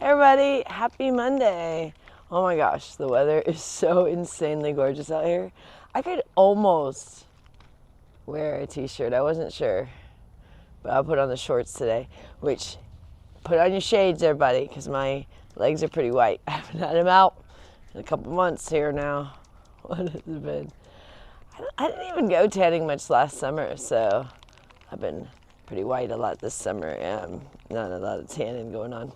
everybody, happy Monday. Oh my gosh, the weather is so insanely gorgeous out here. I could almost wear a t-shirt. I wasn't sure, but I'll put on the shorts today, which, put on your shades everybody, because my legs are pretty white. I haven't had them out in a couple months here now. What has it been? I didn't even go tanning much last summer, so I've been pretty white a lot this summer. Not a lot of tanning going on.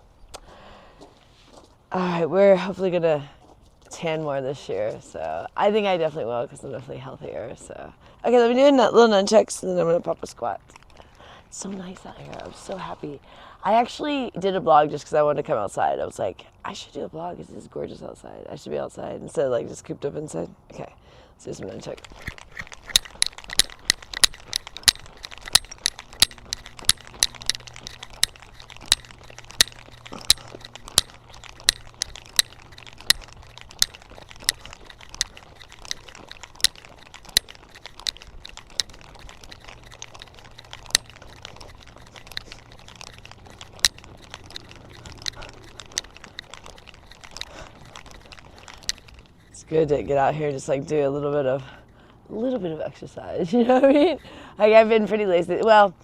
All right, we're hopefully gonna tan more this year, so I think I definitely will because I'm definitely healthier. So okay, let me do a little nunchucks and then I'm gonna pop a squat. It's so nice out here. I'm so happy. I actually did a vlog just because I wanted to come outside. I was like, I should do a vlog because it's gorgeous outside. I should be outside instead of like just cooped up inside. Okay, let's do some nunchuck. It's good to get out here and just like do a little bit of exercise, you know what I mean? Like I've been pretty lazy. Well,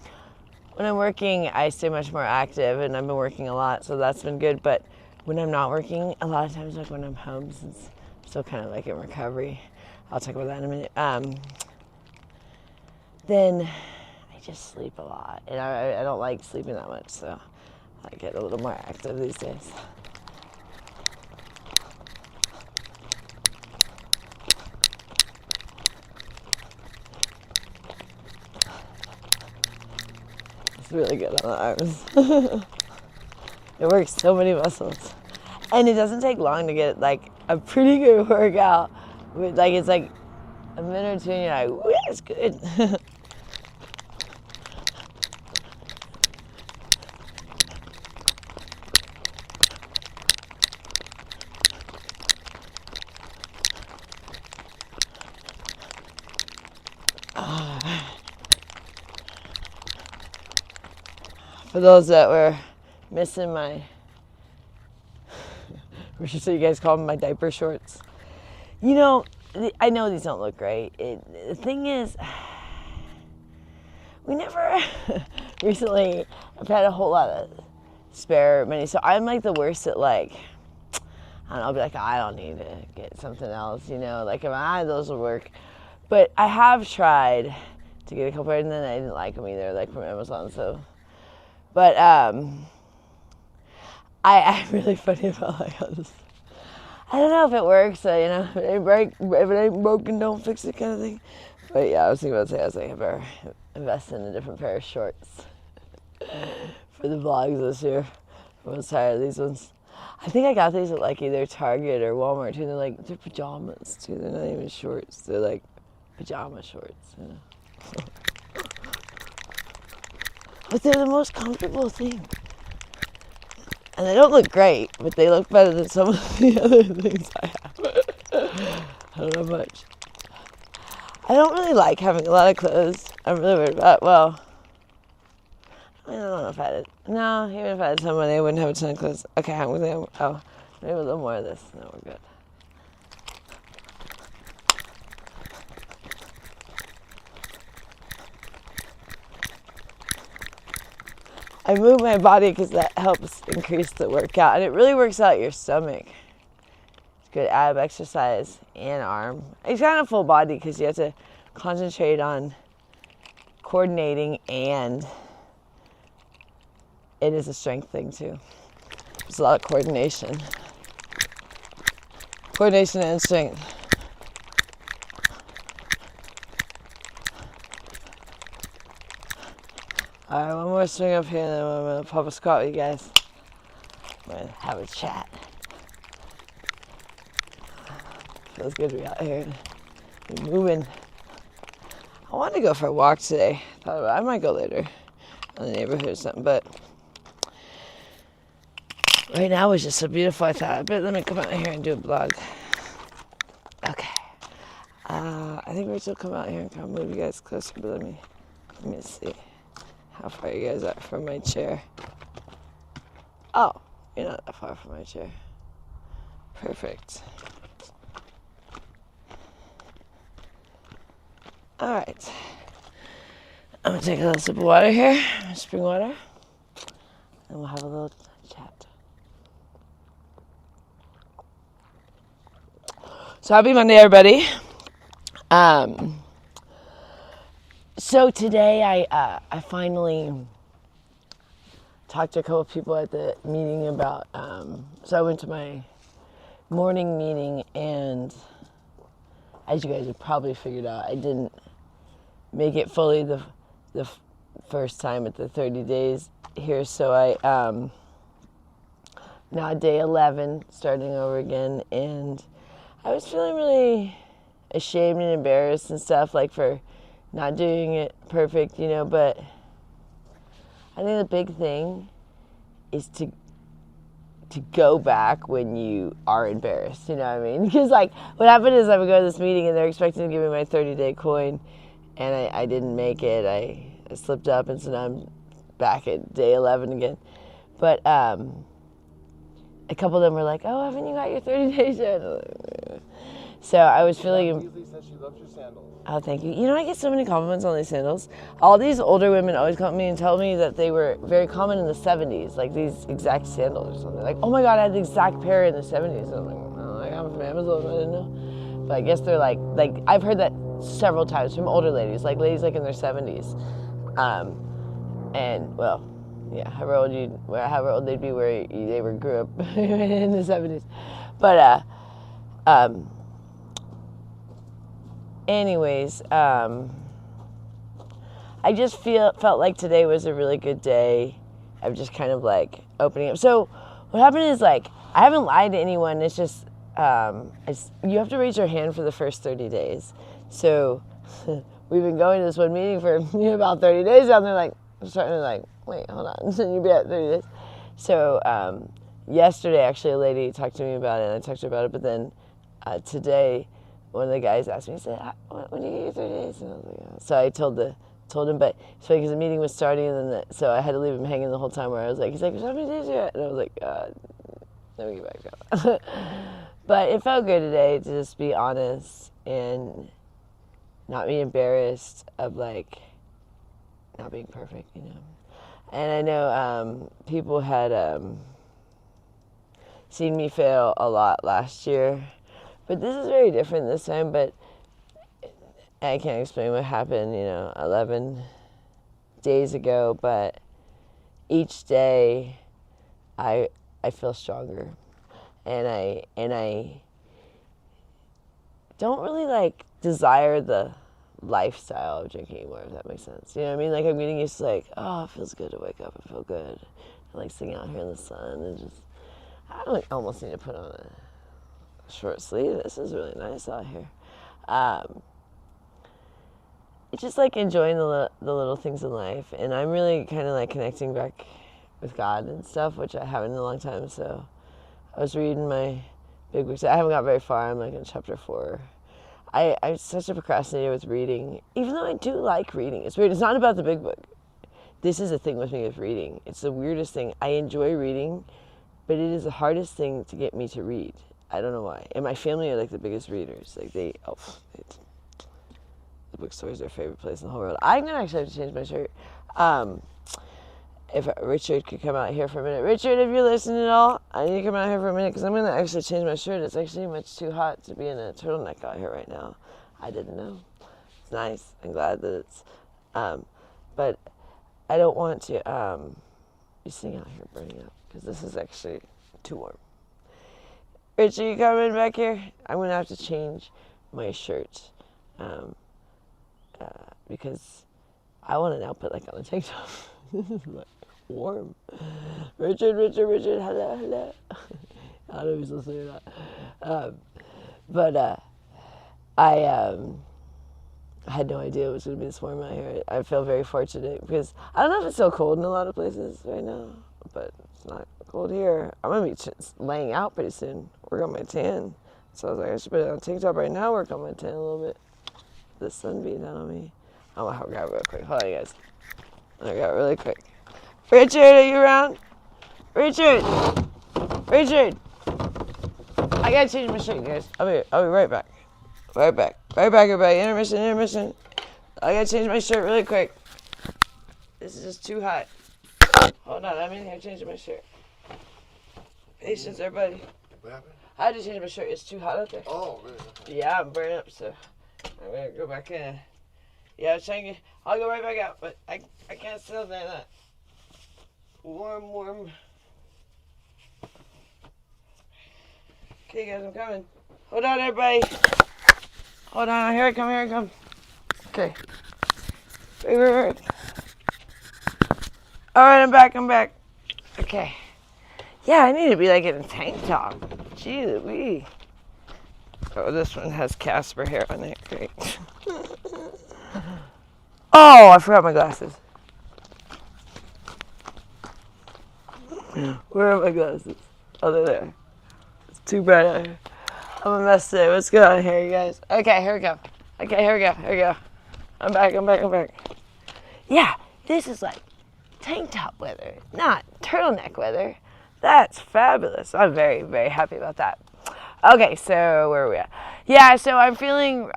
when I'm working, I stay much more active and I've been working a lot, so that's been good. But when I'm not working, a lot of times like when I'm home, since I'm still kind of like in recovery, I'll talk about that in a minute, then I just sleep a lot. And I don't like sleeping that much, so I get a little more active these days. Really good on the arms. It works so many muscles, and it doesn't take long to get like a pretty good workout. Like it's like a minute or two and you're like, ooh, that's good. For those that were missing my, we should say you guys call them my diaper shorts. You know, I know these don't look great. The thing is, we never, recently, I've had a whole lot of spare money. So I'm like the worst at like, I don't know, I'll be like, I don't need to get something else, you know, like if those will work. But I have tried to get a couple and then I didn't like them either, like from Amazon, so. But I'm really funny about like all this. I don't know if it works, so, you know, if it ain't broken, don't fix it kind of thing. But yeah, I was thinking about saying, I was like, I better invest in a different pair of shorts for the vlogs this year. I'm almost tired of these ones. I think I got these at like either Target or Walmart too. They're pajamas too. They're not even shorts. They're like pajama shorts, you know. But they're the most comfortable thing. And they don't look great, but they look better than some of the other things I have. I don't know much. I don't really like having a lot of clothes. I'm really worried about, well, I don't know if I had it. No, even if I had some money, I wouldn't have a ton of clothes. Okay, I'm going to, maybe a little more of this. No, we're good. I move my body because that helps increase the workout, and it really works out your stomach. It's good ab exercise and arm. It's kind of full body because you have to concentrate on coordinating, and it is a strength thing too. There's a lot of coordination and strength. All right, one more swing up here, and then I'm gonna pop a squat with you guys. We're gonna have a chat. Feels good to be out here and moving. I wanted to go for a walk today. Thought I might go later in the neighborhood or something, but right now it was just so beautiful. I thought, let me come out here and do a vlog. Okay. I think Rachel will come out here and kind of move you guys closer, but let me see how far you guys are from my chair. Oh, You're not that far from my chair. Perfect. All right. I'm gonna take a little sip of water here, spring water, and we'll have a little chat. So happy Monday, everybody. So today I finally talked to a couple of people at the meeting about, so I went to my morning meeting, and as you guys have probably figured out, I didn't make it fully the first time at the 30 days here, so I now day 11, starting over again, and I was feeling really ashamed and embarrassed and stuff, like for not doing it perfect, you know, but I think the big thing is to go back when you are embarrassed, you know what I mean? Because like what happened is I would go to this meeting and they're expecting to give me my 30-day coin, and I didn't make it. I slipped up, and so now I'm back at day 11 again. But a couple of them were like, "Oh, haven't you got your 30 days yet?" So I was feeling. Beasley said she loves your sandals. Oh, thank you. You know, I get so many compliments on these sandals. All these older women always come to me and tell me that they were very common in the 70s, like these exact sandals or something. Like, oh my God, I had the exact pair in the 70s. And I'm like, oh, I got them from Amazon, I didn't know. But I guess they're like I've heard that several times from older ladies like in their 70s. And, well, yeah, however old they'd be where they grew up in the 70s. But, anyways, I just felt like today was a really good day of just kind of like opening up. So what happened is, like, I haven't lied to anyone. It's just you have to raise your hand for the first 30 days. So we've been going to this one meeting for about 30 days now, and they're like starting to like, wait, hold on, so you'll be at 30 days. So yesterday, actually, a lady talked to me about it, and I talked to her about it, but then today, one of the guys asked me, he said, when do you get your 30 days? And I was like, oh. So I told him, but it's funny because the meeting was starting, and then so I had to leave him hanging the whole time where I was like, he's like, how many days are you at? And I was like, let me get back up. But it felt good today to just be honest and not be embarrassed of like not being perfect, you know. And I know people had seen me fail a lot last year. But this is very different this time, but I can't explain what happened, 11 days ago, but each day I feel stronger. And I don't really like desire the lifestyle of drinking anymore, if that makes sense. You know what I mean? Like I'm getting used to like, oh, it feels good to wake up and feel good. I like sitting out here in the sun and just, I like almost need to put on a short sleeve. This is really nice out here. It's just like enjoying the little things in life, and I'm really kind of like connecting back with God and stuff, which I haven't in a long time. So I was reading my big books. I haven't got very far. I'm like in chapter 4. I'm such a procrastinator with reading, even though I do like reading. It's weird. It's not about the big book. This is the thing with me with reading. It's the weirdest thing. I enjoy reading, but it is the hardest thing to get me to read. I don't know why. And my family are like the biggest readers. Like the bookstore is their favorite place in the whole world. I'm gonna actually have to change my shirt. If Richard could come out here for a minute. Richard, if you're listening at all, I need to come out here for a minute because I'm gonna actually change my shirt. It's actually much too hot to be in a turtleneck out here right now. I didn't know. It's nice. I'm glad that it's. But I don't want to be sitting out here burning up because this is actually too warm. Richard, you coming back here? I'm going to have to change my shirt because I want to now put like on a tank top. This is like warm. Richard, hello. I don't know if he's listening or not. But I had no idea it was going to be this warm out here. I feel very fortunate because I don't know if it's so cold in a lot of places right now, but it's not cold here. I'm going to be laying out pretty soon. Work on my tan. So I was like, I should put it on a tank top right now, work on my tan a little bit. The sun beating down on me. I'm going to grab it real quick. Hold on, you guys. I got really quick. Richard, are you around? Richard! Richard! I gotta change my shirt, guys. I'll be right back. Right back, everybody. Intermission. I gotta change my shirt really quick. This is just too hot. Hold on, I'm in here changing my shirt. Patience, everybody. What happened? I had to change my shirt. It's too hot out there. Oh, really? Yeah, I'm burning up, so I'm gonna go back in. Yeah, I'll go right back out, but I can't still say that. Warm. Okay, guys, I'm coming. Hold on, everybody. Hold on, here I come. Okay. Wait. All right, I'm back. Okay. Yeah, I need to be like in a tank top. Gee Louise. Oh, this one has Casper hair on it. Great. Oh, I forgot my glasses. Where are my glasses? Oh, they're there. It's too bright out here. I'm a mess today. What's going on here, you guys? Okay, here we go. I'm back. Yeah, this is like tank top weather, not turtleneck weather. That's fabulous. I'm very, very happy about that. Okay, so where are we at? Yeah, so I'm feeling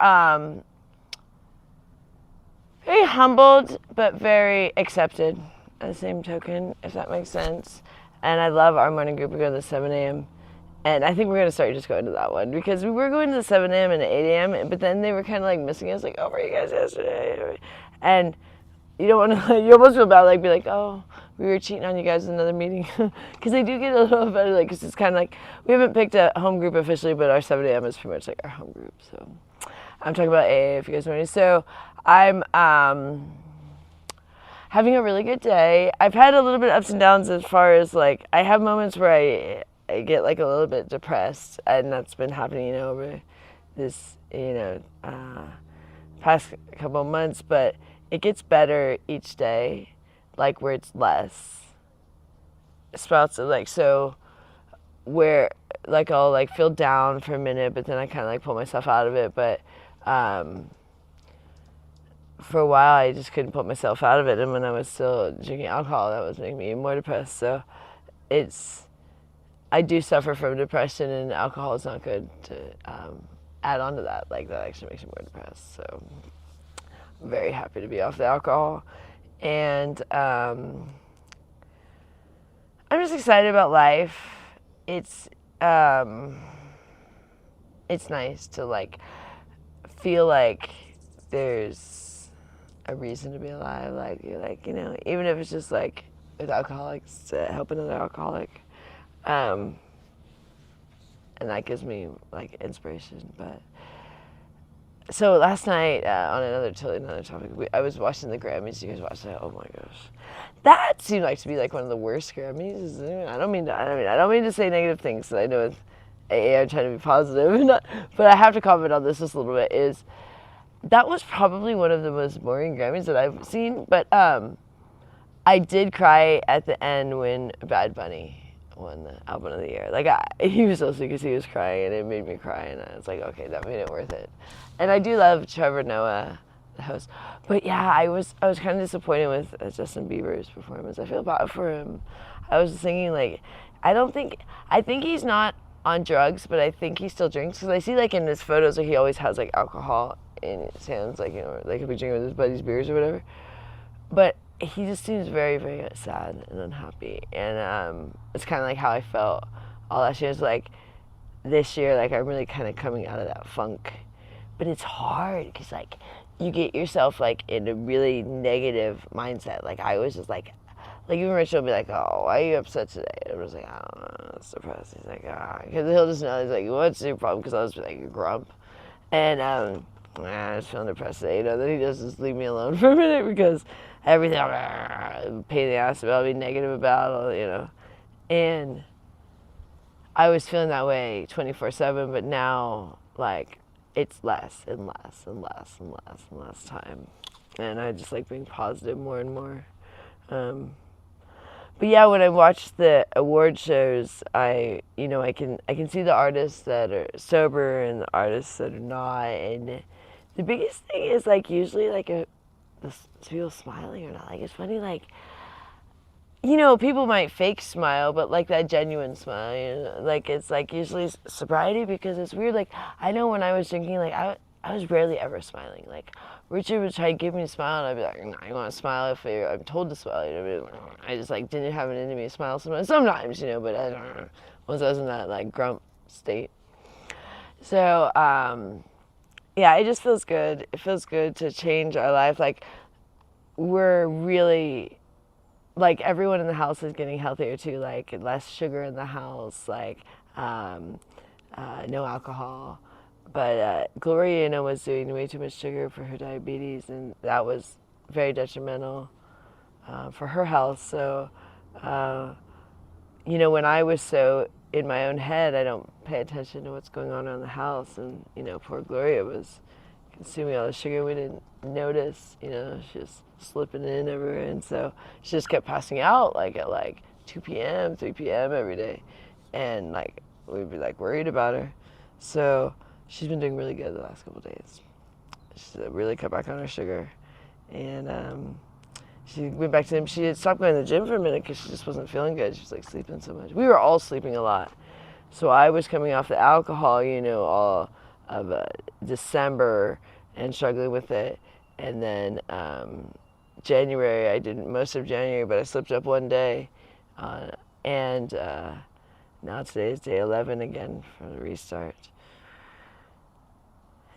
very humbled, but very accepted at the same token, if that makes sense. And I love our morning group. We go to the 7 a.m. And I think we're going to start just going to that one because we were going to the 7 a.m. and 8 a.m. But then they were kind of like missing us, like, oh, where are you guys yesterday? And you don't want to, you almost feel bad, like, be like, oh, we were cheating on you guys in another meeting. Because they do get a little better, like, because it's kind of like, we haven't picked a home group officially, but our 7 a.m. is pretty much like our home group. So I'm talking about AA, if you guys know me. So I'm having a really good day. I've had a little bit of ups and downs as far as, like, I have moments where I get like a little bit depressed, and that's been happening, over this, past couple of months, but it gets better each day, like where it's less sprouts of like, so where like I'll like feel down for a minute, but then I kind of like pull myself out of it, but for a while I just couldn't pull myself out of it, and when I was still drinking alcohol, that was making me even more depressed. So I do suffer from depression, and alcohol is not good to add on to that. Like, that actually makes me more depressed. So I'm very happy to be off the alcohol. And I'm just excited about life. It's nice to, like, feel like there's a reason to be alive. Like, even if it's just, like, with alcoholics, to help another alcoholic. And that gives me like inspiration. But so last night, on another topic, I was watching the Grammys. You guys watched that? Oh my gosh, that seemed like to be like one of the worst Grammys. I don't mean to say negative things. I know with AA I'm trying to be positive, but I have to comment on this just a little bit. That was probably one of the most boring Grammys that I've seen. But I did cry at the end when Bad Bunny won the album of the year. Like, he was so sick because he was crying, and it made me cry, and I was like, okay, that made it worth it. And I do love Trevor Noah, the host. But yeah, I was kind of disappointed with Justin Bieber's performance. I feel bad for him. I was thinking, like, I think he's not on drugs, but I think he still drinks, because I see, like, in his photos, like, he always has, like, alcohol in his hands, like, like he'll be drinking with his buddy's beers or whatever. But he just seems very, very sad and unhappy, and it's kind of like how I felt all last year. It's like this year, like, I'm really kind of coming out of that funk, but it's hard because, like, you get yourself like in a really negative mindset. Like, I was just like even Rachel will be like, oh, why are you upset today? And I was like, I don't know, it's depressed. He's like, because he'll just know, he's like, what's your problem? Because I was like a grump, and I was feeling depressed today. Then he just leave me alone for a minute, because everything I'm pain in the ass about, being negative about, and I was feeling that way 24/7, but now, like, it's less and less and less and less and less time, and I just like being positive more and more. But yeah, when I watch the award shows, I can see the artists that are sober and the artists that are not, and the biggest thing is, like, usually, like, the people smiling or not. Like, it's funny, like, you know, people might fake smile, but like that genuine smile, you know, like it's like usually sobriety, because it's weird. Like I know when I was drinking, like I was rarely ever smiling. Like Richard would try to give me a smile, and I'd be like, no, I want to smile if I'm told to smile. You know, I just like didn't have it into me to smile sometimes, you know, but I don't know. Once I was in that like grump state. So yeah, it just feels good. It feels good to change our life. Like we're really, like everyone in the house is getting healthier too, like less sugar in the house, like um, no alcohol. But Gloria, you know, was doing way too much sugar for her diabetes, and that was very detrimental for her health. So, uh, you know, when I was so in my own head, I don't pay attention to what's going on around the house. And, you know, poor Gloria was consuming all the sugar. We didn't notice, you know, she was slipping in everywhere. And so she just kept passing out like at like 2 p.m., 3 p.m. every day. And like, we'd be like worried about her. So she's been doing really good the last couple of days. She's really cut back on her sugar. And she went back to him. She had stopped going to the gym for a minute because she just wasn't feeling good. She was like sleeping so much. We were all sleeping a lot. So I was coming off the alcohol, you know, all of December and struggling with it. And then January, I did most of January, but I slipped up one day. And now today is day 11 again for the restart.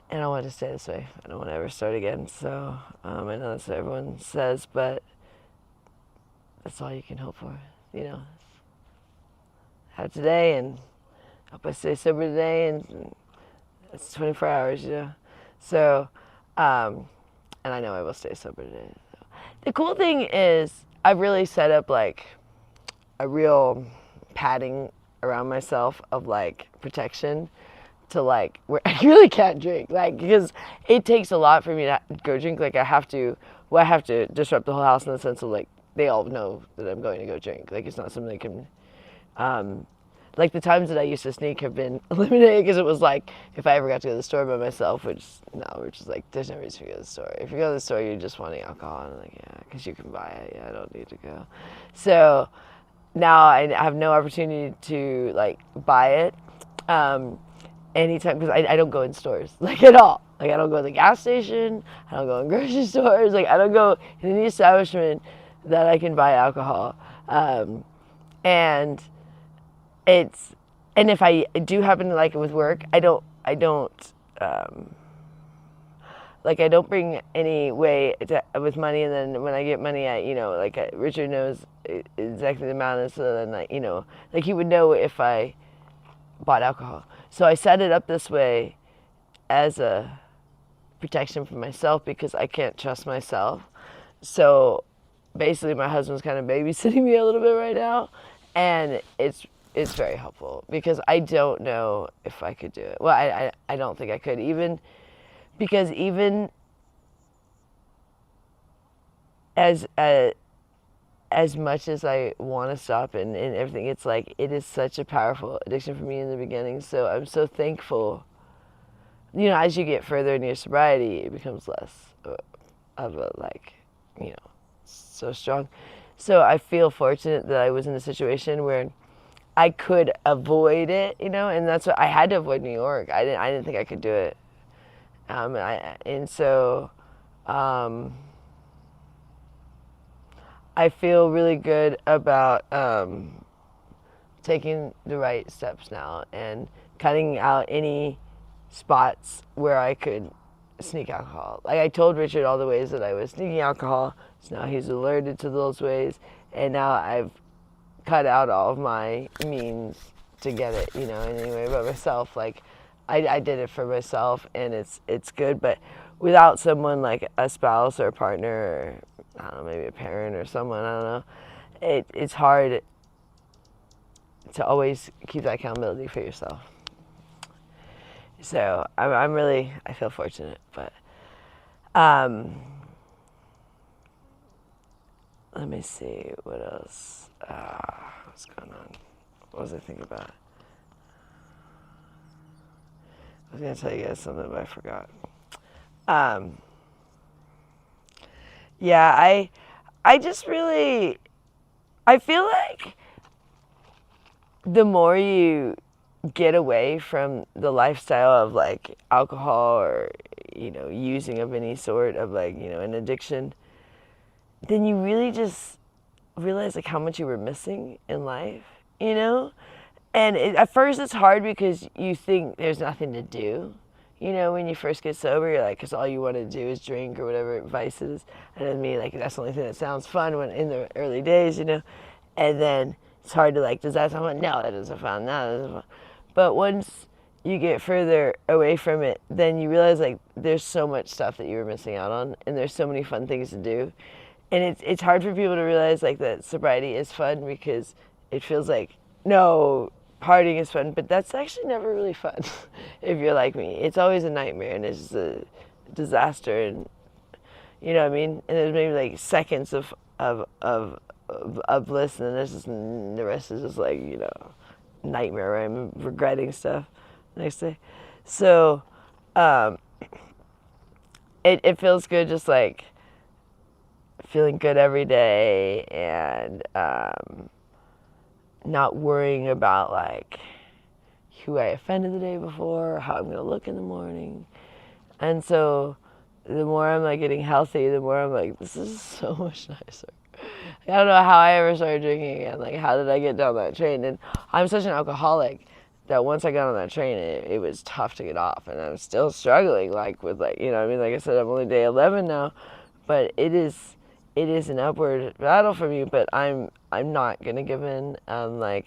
And I want to stay this way. I don't want to ever start again. So I know that's what everyone says, but that's all you can hope for. You know, have today, and hope I stay sober today, and it's 24 hours, you know. So, and I know I will stay sober today. So. The cool thing is I've really set up like a real padding around myself of like protection to like where I really can't drink, like, because it takes a lot for me to go drink. Like I have to disrupt the whole house in the sense of like they all know that I'm going to go drink. Like it's not something they can like the times that I used to sneak have been eliminated, because it was like if I ever got to go to the store by myself, which no, we're just like there's no reason to go to the store. If you go to the store, you're just wanting alcohol, and I'm like, yeah, because you can buy it. Yeah, I don't need to go. So now I have no opportunity to like buy it anytime, because I don't go in stores like at all. Like I don't go to the gas station, I don't go in grocery stores, like I don't go in any establishment that I can buy alcohol. And it's, and if I do happen to like it with work, I don't like I don't bring any way with money, and then when I get money, I, you know, like Richard knows exactly the amount, and so then like, you know, like he would know if I bought alcohol. So I set it up this way as a protection for myself, because I can't trust myself. So basically my husband's kind of babysitting me a little bit right now, and it's very helpful, because I don't know if I could do it. Well, I don't think I could, even because even as much as I want to stop and everything, it's like it is such a powerful addiction for me in the beginning. So I'm so thankful. You know, as you get further in your sobriety, it becomes less of a like, you know, so strong. So I feel fortunate that I was in a situation where I could avoid it, you know, and that's what I had to avoid New York. I didn't think I could do it. So I feel really good about taking the right steps now and cutting out any spots where I could sneak alcohol. Like I told Richard all the ways that I was sneaking alcohol, so now he's alerted to those ways, and now I've cut out all of my means to get it, you know, in any way but myself. Like I did it for myself, and it's good, but without someone like a spouse or a partner, or I don't know, maybe a parent or someone, I don't know, it's hard to always keep that accountability for yourself. So I feel fortunate, but let me see what else. What's going on? What was I thinking about? I was gonna tell you guys something, but I forgot. Yeah, I just really, I feel like the more you get away from the lifestyle of like alcohol or, you know, using of any sort of like, you know, an addiction, then you really just realize like how much you were missing in life, you know? And at first it's hard because you think there's nothing to do. You know, when you first get sober, you're like, because all you want to do is drink or whatever vices. And then me, like, that's the only thing that sounds fun when in the early days, you know? And then it's hard to like, does that sound fun? No, that doesn't fun. No, that doesn't fun. But once you get further away from it, then you realize like there's so much stuff that you were missing out on, and there's so many fun things to do. And it's hard for people to realize like that sobriety is fun because it feels like, no, partying is fun, but that's actually never really fun if you're like me. It's always a nightmare, and it's just a disaster, and you know what I mean? And there's maybe like seconds of bliss, and then the rest is just like, you know, nightmare where I'm regretting stuff the next day. So it feels good just like feeling good every day, and not worrying about like who I offended the day before, or how I'm gonna look in the morning. And so the more I'm like getting healthy, the more I'm like, this is so much nicer. I don't know how I ever started drinking again. Like, how did I get down that train? And I'm such an alcoholic that once I got on that train, it was tough to get off, and I'm still struggling like with like, you know what I mean? Like I said, I'm only day 11 now, but it is an upward battle for me, but I'm not gonna give in. I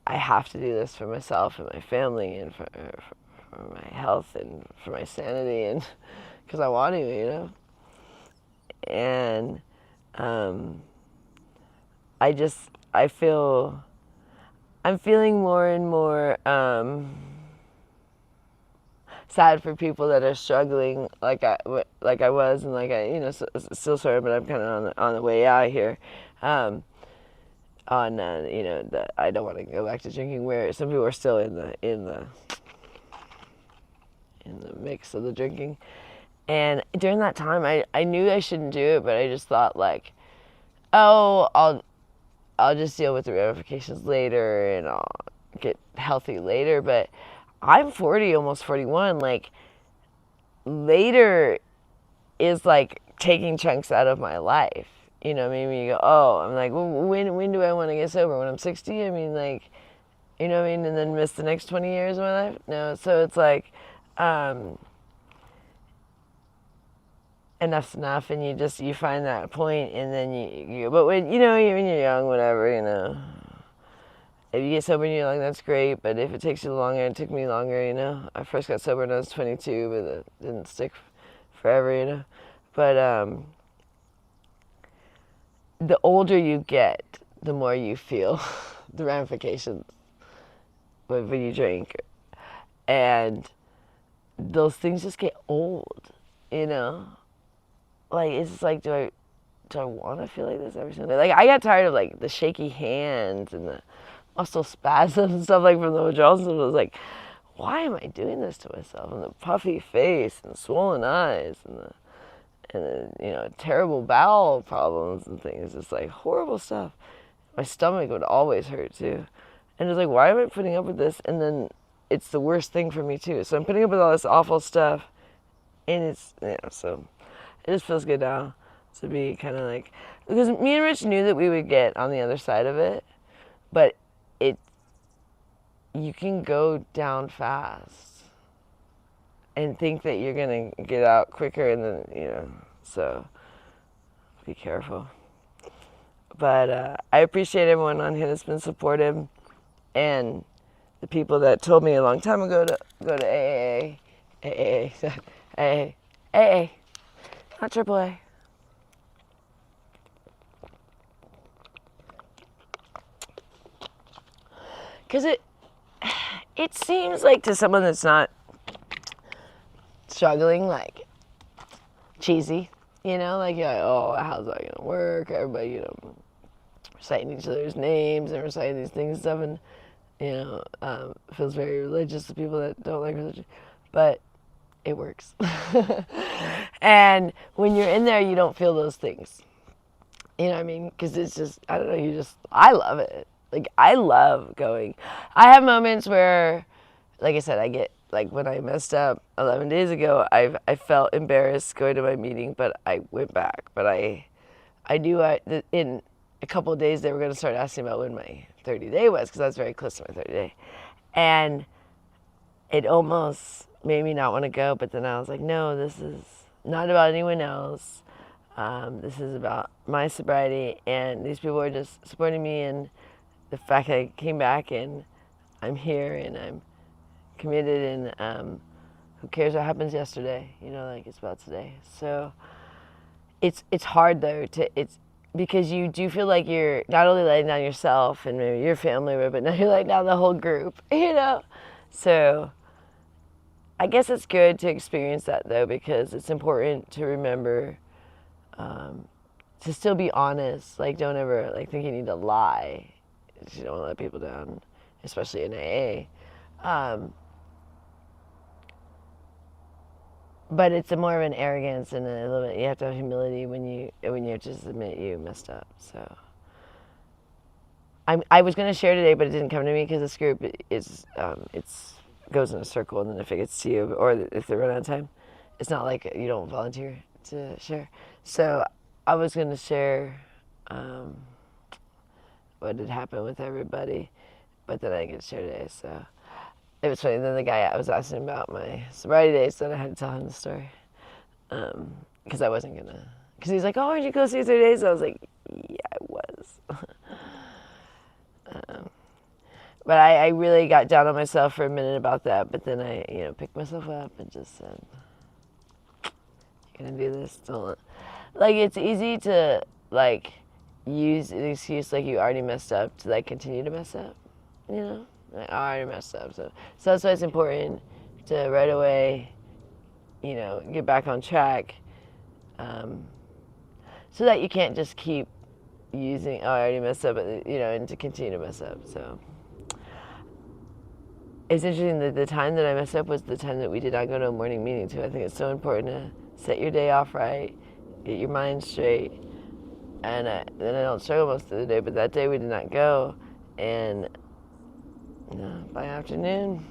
have to do this for myself and my family, and for my health and for my sanity, and because I want to, you know. And I'm feeling more and more sad for people that are struggling like I was, and like I, you know, still sort of, but I'm kind of on the way out here. You know, that I don't want to go back to drinking, where some people are still in the mix of the drinking. And during that time, I knew I shouldn't do it, but I just thought like, oh, I'll just deal with the ramifications later, and I'll get healthy later. But I'm 40, almost 41. Like, later is like taking chunks out of my life. You know, maybe you go, oh, I'm like, well, when do I want to get sober? When I'm 60? I mean, like, you know what I mean? And then miss the next 20 years of my life? No. So it's like, enough's enough, and you find that point, and then you but when, you know, when you're young, whatever, you know, if you get sober and you're like, that's great, but if it takes you longer, it took me longer, you know. I first got sober when I was 22, but it didn't stick forever, you know. But the older you get, the more you feel the ramifications when you drink, and those things just get old, you know. Like, it's just like, do I want to feel like this every single day? Like, I got tired of like the shaky hands and the muscle spasms and stuff like from the withdrawals. And I was like, why am I doing this to myself? And the puffy face and swollen eyes and the you know, terrible bowel problems and things. Just like horrible stuff. My stomach would always hurt too. And it's like, why am I putting up with this? And then it's the worst thing for me too. So I'm putting up with all this awful stuff, and it's, you know, so it just feels good now to be kind of like, because me and Rich knew that we would get on the other side of it, but you can go down fast and think that you're gonna get out quicker, and then, you know, so be careful. But I appreciate everyone on here that's been supportive, and the people that told me a long time ago to go to AA, not AAA. Because it seems like, to someone that's not struggling, like cheesy, you know, like you're like, oh, how's that gonna work? Everybody, you know, reciting each other's names and reciting these things and stuff, and, you know, feels very religious to people that don't like religion, but it works. And when you're in there, you don't feel those things. You know what I mean? Because it's just, I don't know, I love it. Like, I love going. I have moments where, like I said, I get, like when I messed up 11 days ago, I felt embarrassed going to my meeting, but I went back. But I knew in a couple of days they were going to start asking about when my 30-day was, because I was very close to my 30-day. And it almost made me not want to go, but then I was like, no, this is not about anyone else. This is about my sobriety, and these people are just supporting me, and the fact that I came back and I'm here and I'm committed, and who cares what happens yesterday? You know, like, it's about today. So it's hard though it's because you do feel like you're not only letting down yourself and maybe your family, but now you're letting down the whole group. You know, so I guess it's good to experience that though, because it's important to remember. To still be honest, like, don't ever like think you need to lie. You don't want to let people down, especially in AA. But it's more of an arrogance and a little bit. You have to have humility when you just admit you messed up. So I was gonna share today, but it didn't come to me because this group is it's goes in a circle, and then if it gets to you, or if they run out of time, it's not like you don't volunteer to share. So I was going to share what had happened with everybody, but then I didn't get to share today. So it was funny. Then the guy I was asking about my sobriety days, so I had to tell him the story because I wasn't going to. Because he's like, oh, aren't you close to your 30 days? I was like, yeah, I was. But I really got down on myself for a minute about that, but then I picked myself up and just said, you're going to do this? Don't. Like, it's easy to, like, use an excuse like you already messed up to, like, continue to mess up, you know? Like, I already messed up. So that's why it's important to right away, get back on track, so that you can't just keep using, oh, I already messed up, and to continue to mess up. So it's interesting that the time that I messed up was the time that we did not go to a morning meeting, too. I think it's so important to set your day off right, get your mind straight, and then I don't struggle most of the day, but that day we did not go, and by afternoon,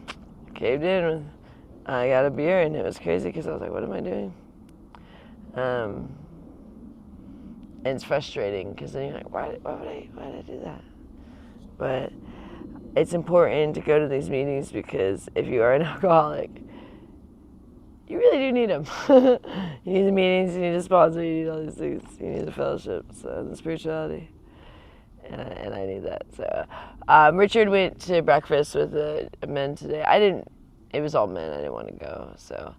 I caved in. I got a beer, and it was crazy because I was like, what am I doing? And it's frustrating because then you're like, why did I do that? But it's important to go to these meetings because if you are an alcoholic, you really do need them. You need the meetings, you need a sponsor, you need all these things. You need the fellowships and the spirituality. And I need that. So Richard went to breakfast with the men today. It was all men. I didn't want to go. So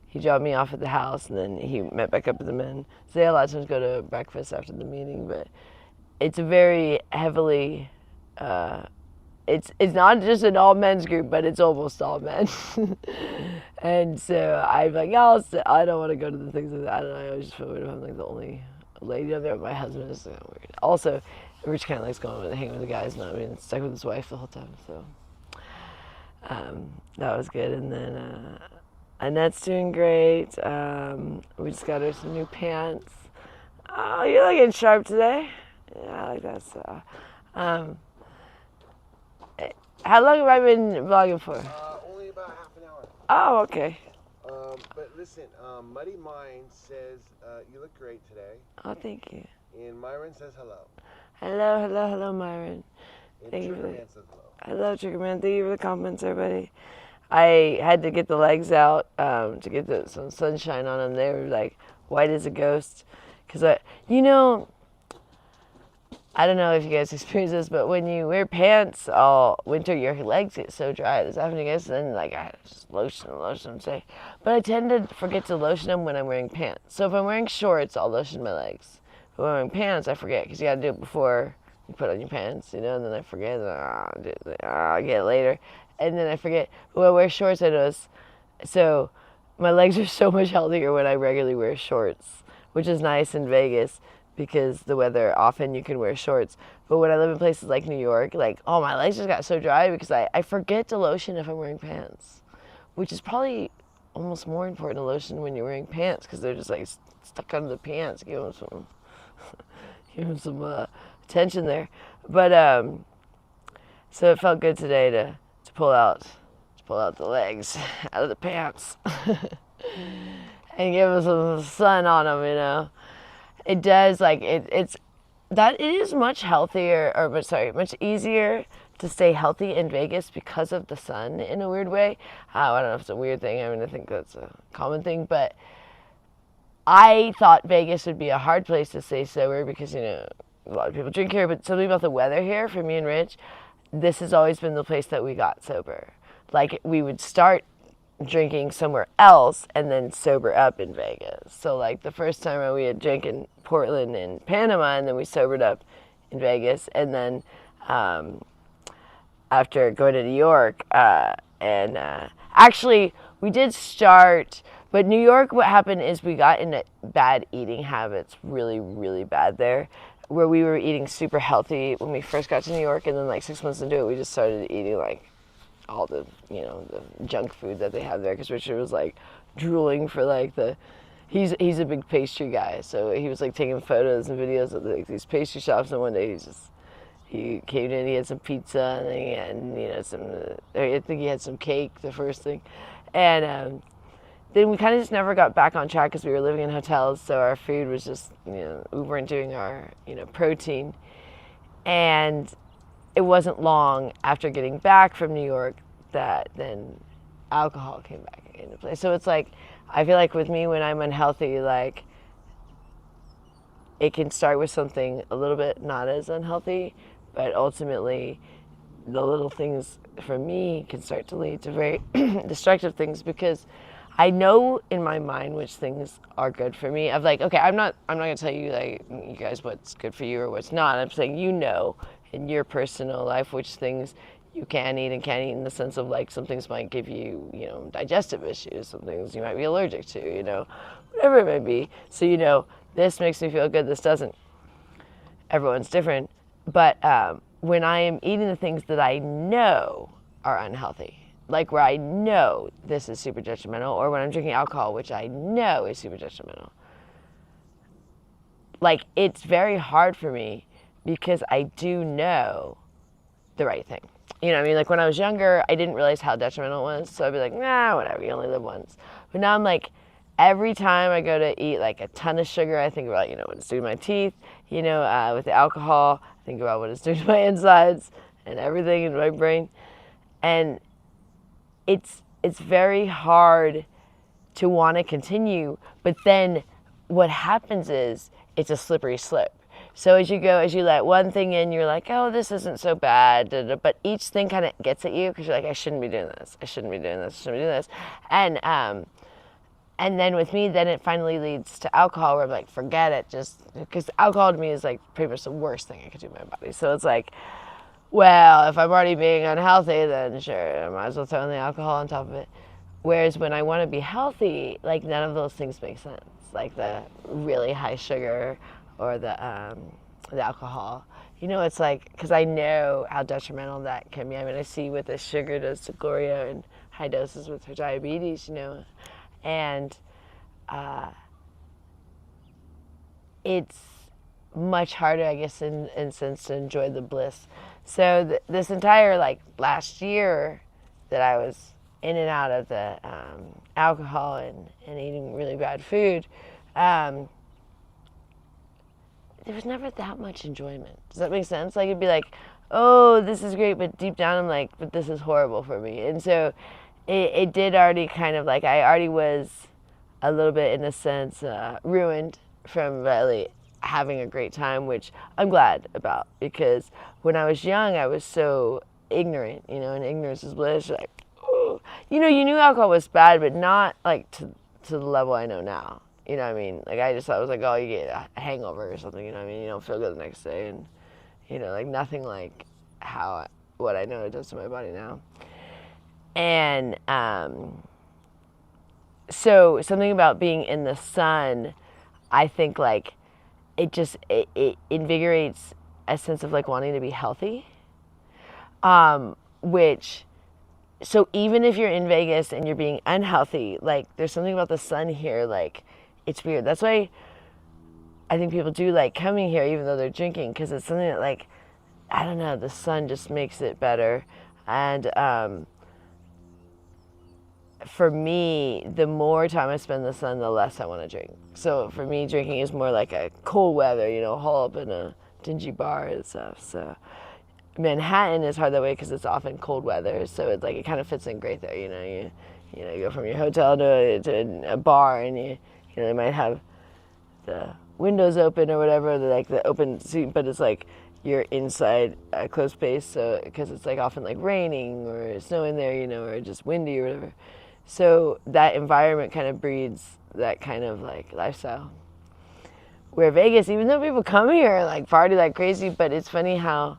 he dropped me off at the house, and then he met back up with the men. So they a lot of times go to breakfast after the meeting, but it's a very heavily... It's not just an all men's group, but it's almost all men. And so I'm like, I don't want to go to the things I don't know. I always just feel weird if I'm like the only lady up there. My husband is weird. Also, Rich kind of likes going and hanging with the guys, not being stuck with his wife the whole time. So that was good. And then Annette's doing great. We just got her some new pants. Oh, you're looking sharp today. Yeah, I like that. So. How long have I been vlogging for? Only about half an hour. Oh, okay. But listen, Muddy Mind says you look great today. Oh, thank you. And Myron says hello. Hello, Myron. And Thank you. Triggerman says hello. Hello, Triggerman. Thank you for the compliments, everybody. I had to get the legs out to get some sunshine on them. They were like white as a ghost. Because I don't know if you guys experience this, but when you wear pants all winter, your legs get so dry. Does that happen to you guys? And then, I just lotion them today. But I tend to forget to lotion them when I'm wearing pants. So if I'm wearing shorts, I'll lotion my legs. If I'm wearing pants, I forget, because you got to do it before you put on your pants, and then I forget, and I get it later. And then I forget. But when I wear shorts, I notice. So my legs are so much healthier when I regularly wear shorts, which is nice in Vegas, because the weather, often you can wear shorts. But when I live in places like New York, my legs just got so dry because I forget to lotion if I'm wearing pants, which is probably almost more important to lotion when you're wearing pants because they're just stuck under the pants. Give give him some attention there. But so it felt good today to pull out the legs out of the pants and give him some sun on them. It does it is much healthier, or much easier to stay healthy in Vegas because of the sun in a weird way. I don't know if it's a weird thing. I mean, I think that's a common thing, but I thought Vegas would be a hard place to stay sober because, a lot of people drink here, but something about the weather here for me and Rich, this has always been the place that we got sober. Like, we would start drinking somewhere else and then sober up in Vegas. So, like, the first time we had drank in Portland and Panama, and then we sobered up in Vegas, and then after going to New York, actually, we did start, but New York, what happened is we got into bad eating habits really, really bad there, where we were eating super healthy when we first got to New York, and then like 6 months into it, we just started eating like all the, the junk food that they have there, because Richard was like drooling for like he's a big pastry guy, so he was like taking photos and videos of like these pastry shops, and one day he came in, he had some pizza, and then he had, I think he had some cake the first thing, and then we kind of just never got back on track because we were living in hotels, so our food was just, we weren't doing our, protein. And it wasn't long after getting back from New York that then alcohol came back into play. So it's like, I feel like with me, when I'm unhealthy, like, it can start with something a little bit not as unhealthy, but ultimately the little things for me can start to lead to very destructive things, because I know in my mind which things are good for me. Of like, okay, I'm not gonna tell you like, you guys, what's good for you or what's not. I'm saying, in your personal life which things you can eat and can't eat, in the sense of like, some things might give you, digestive issues, some things you might be allergic to, whatever it may be. So this makes me feel good, this doesn't. Everyone's different. But when I am eating the things that I know are unhealthy, like where I know this is super detrimental, or when I'm drinking alcohol, which I know is super detrimental, like, it's very hard for me because I do know the right thing. You know what I mean? Like, when I was younger, I didn't realize how detrimental it was, so I'd be like, nah, whatever, you only live once. But now I'm like, every time I go to eat like a ton of sugar, I think about, what it's doing to my teeth, with the alcohol, I think about what it's doing to my insides and everything in my brain. And it's very hard to want to continue, but then what happens is it's a slippery slope. So as you let one thing in, you're like, oh, this isn't so bad, but each thing kind of gets at you, because you're like, I shouldn't be doing this, I shouldn't be doing this, I shouldn't be doing this. And then with me, then it finally leads to alcohol, where I'm like, forget it, just because alcohol to me is like pretty much the worst thing I could do to my body. So it's like, well, if I'm already being unhealthy, then sure, I might as well throw in the alcohol on top of it. Whereas when I want to be healthy, like, none of those things make sense. Like the really high sugar or the alcohol. It's like, because I know how detrimental that can be. I mean, I see what the sugar does to Gloria in high doses with her diabetes, and it's much harder, I guess, in sense, to enjoy the bliss. So this entire like last year that I was in and out of the alcohol and eating really bad food, there was never that much enjoyment. Does that make sense? Like, it'd be like, oh, this is great, but deep down I'm like, but this is horrible for me. And so it did already kind of like, I already was a little bit, in a sense, ruined from really having a great time, which I'm glad about, because when I was young, I was so ignorant, and ignorance is bliss. Like, oh, you knew alcohol was bad, but not like to the level I know now. You know what I mean? Like, I just thought it was like, oh, you get a hangover or something, you know what I mean? You don't feel good the next day, and, like, nothing like what I know it does to my body now. And so something about being in the sun, I think, like, it invigorates a sense of like wanting to be healthy, which, so even if you're in Vegas and you're being unhealthy, like, there's something about the sun here, like, it's weird. That's why I think people do like coming here even though they're drinking, because it's something that, like, I don't know, the sun just makes it better. And for me, the more time I spend in the sun, the less I want to drink. So for me, drinking is more like a cold weather, haul up in a dingy bar and stuff. So Manhattan is hard that way because it's often cold weather. So it's like it kind of fits in great there. You go from your hotel to a bar, and they might have the windows open or whatever, like the open seat, but it's like you're inside a closed space. So because it's like often like raining or snowing there, or just windy or whatever. So that environment kind of breeds that kind of like lifestyle. Where Vegas, even though people come here and like party like crazy, but it's funny how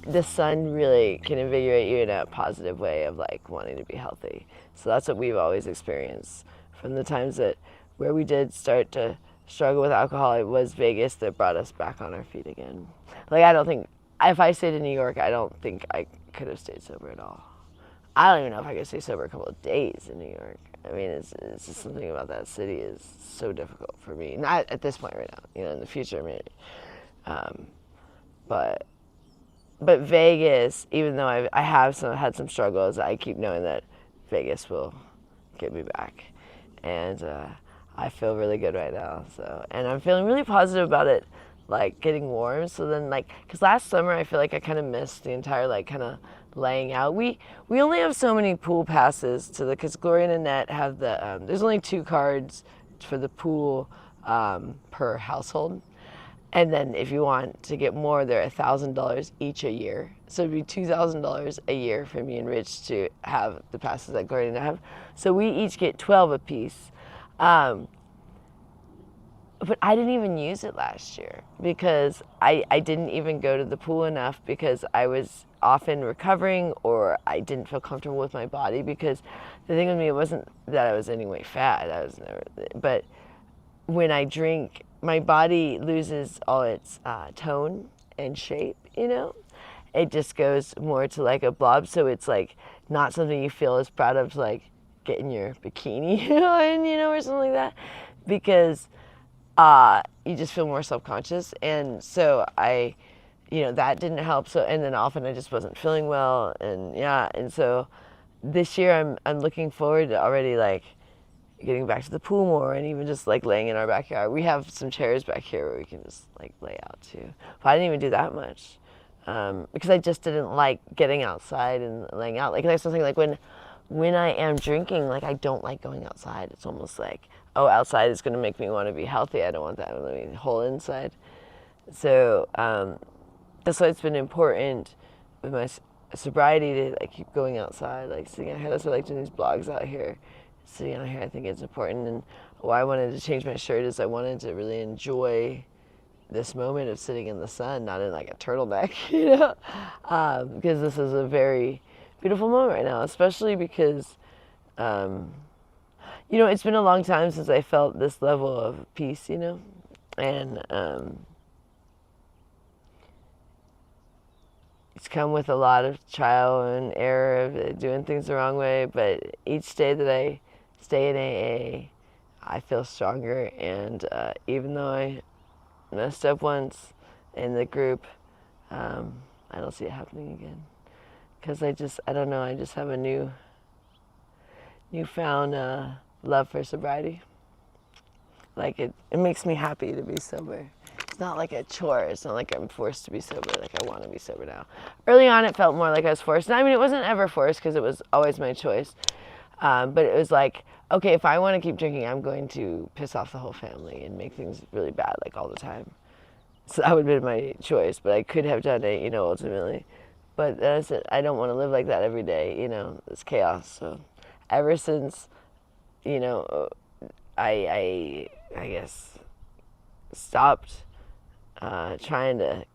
the sun really can invigorate you in a positive way of like wanting to be healthy. So that's what we've always experienced from the times that where we did start to struggle with alcohol. It was Vegas that brought us back on our feet again. Like, I don't think, if I stayed in New York, I don't think I could have stayed sober at all. I don't even know if I could stay sober a couple of days in New York. I mean, it's just something about that city is so difficult for me. Not at this point right now, in the future maybe. But Vegas, even though I have had some struggles, I keep knowing that Vegas will get me back. And I feel really good right now. So, and I'm feeling really positive about it, like getting warm. So then, like, because last summer I feel like I kind of missed the entire like kind of laying out. We only have so many pool passes because Gloria and Annette have the there's only 2 cards for the pool per household. And then if you want to get more, they're $1,000 each a year. So it'd be $2,000 a year for me and Rich to have the passes that Gloria and I have. So we each get 12 apiece. But I didn't even use it last year because I didn't even go to the pool enough because I was often recovering or I didn't feel comfortable with my body. Because the thing with me, it wasn't that I was anyway fat. I was never, but when I drink, my body loses all its tone and shape, It just goes more to like a blob, so it's like not something you feel as proud of to like get in your bikini on, or something like that, because you just feel more self-conscious. And so that didn't help. So, and then often I just wasn't feeling well, and so this year I'm looking forward to already like getting back to the pool more, and even just like laying in our backyard. We have some chairs back here where we can just like lay out too. But I didn't even do that much because I just didn't like getting outside and laying out. Like that's something like when I am drinking, like I don't like going outside. It's almost like, oh, outside is going to make me want to be healthy. I don't want that whole inside. So that's why it's been important with my sobriety to like keep going outside, like sitting out here. That's why I like doing these blogs out here. Sitting out here, I think it's important. And why I wanted to change my shirt is I wanted to really enjoy this moment of sitting in the sun, not in like a turtleneck, because this is a very beautiful moment right now, especially because, it's been a long time since I felt this level of peace, and it's come with a lot of trial and error of doing things the wrong way, but each day that I stay in AA, I feel stronger. And even though I messed up once in the group, I don't see it happening again. Because I don't know, I just have a newfound love for sobriety. Like it makes me happy to be sober. It's not like a chore. It's not like I'm forced to be sober. Like I want to be sober now. Early on, it felt more like I was forced. I mean, it wasn't ever forced because it was always my choice. But it was like, okay, if I want to keep drinking, I'm going to piss off the whole family and make things really bad, like all the time. So that would have been my choice, but I could have done it, ultimately. But then I said, I don't want to live like that every day, it's chaos. So ever since, I guess, stopped trying to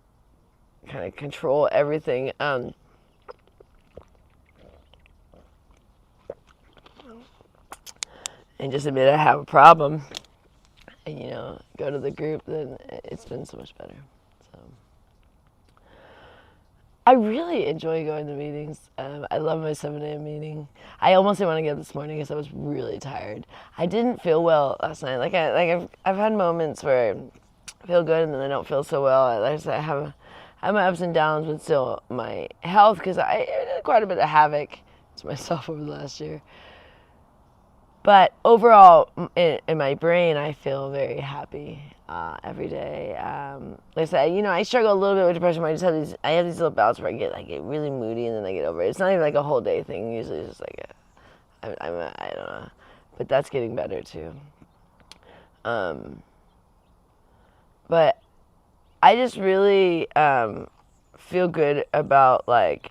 kind of control everything. And just admit I have a problem, and go to the group, then it's been so much better. So I really enjoy going to meetings. I love my 7 a.m. meeting. I almost didn't want to get up this morning because I was really tired. I didn't feel well last night. I've had moments where I feel good and then I don't feel so well. Like I said, I have my ups and downs, but still my health, because I did quite a bit of havoc to myself over the last year. But overall, in my brain, I feel very happy every day. Like I said, I struggle a little bit with depression. I have these little bouts where I get really moody and then I get over it. It's not even like a whole day thing. Usually, it's just like I don't know, but that's getting better too. But I just really feel good about, like,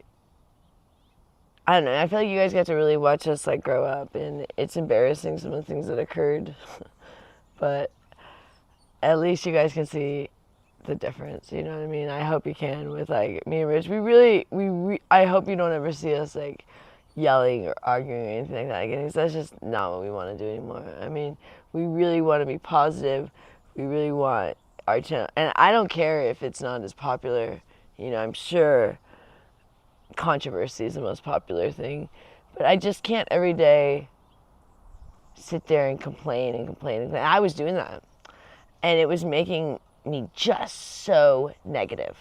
I don't know. I feel like you guys get to really watch us like grow up, and it's embarrassing some of the things that occurred, but at least you guys can see the difference. You know what I mean? I hope you can with like me and Rich. I hope you don't ever see us like yelling or arguing or anything like that. Because that's just not what we want to do anymore. I mean, we really want to be positive. We really want our channel, and I don't care if it's not as popular. I'm sure controversy is the most popular thing, but I just can't every day sit there and complain and complain and complain. I was doing that, and it was making me just so negative.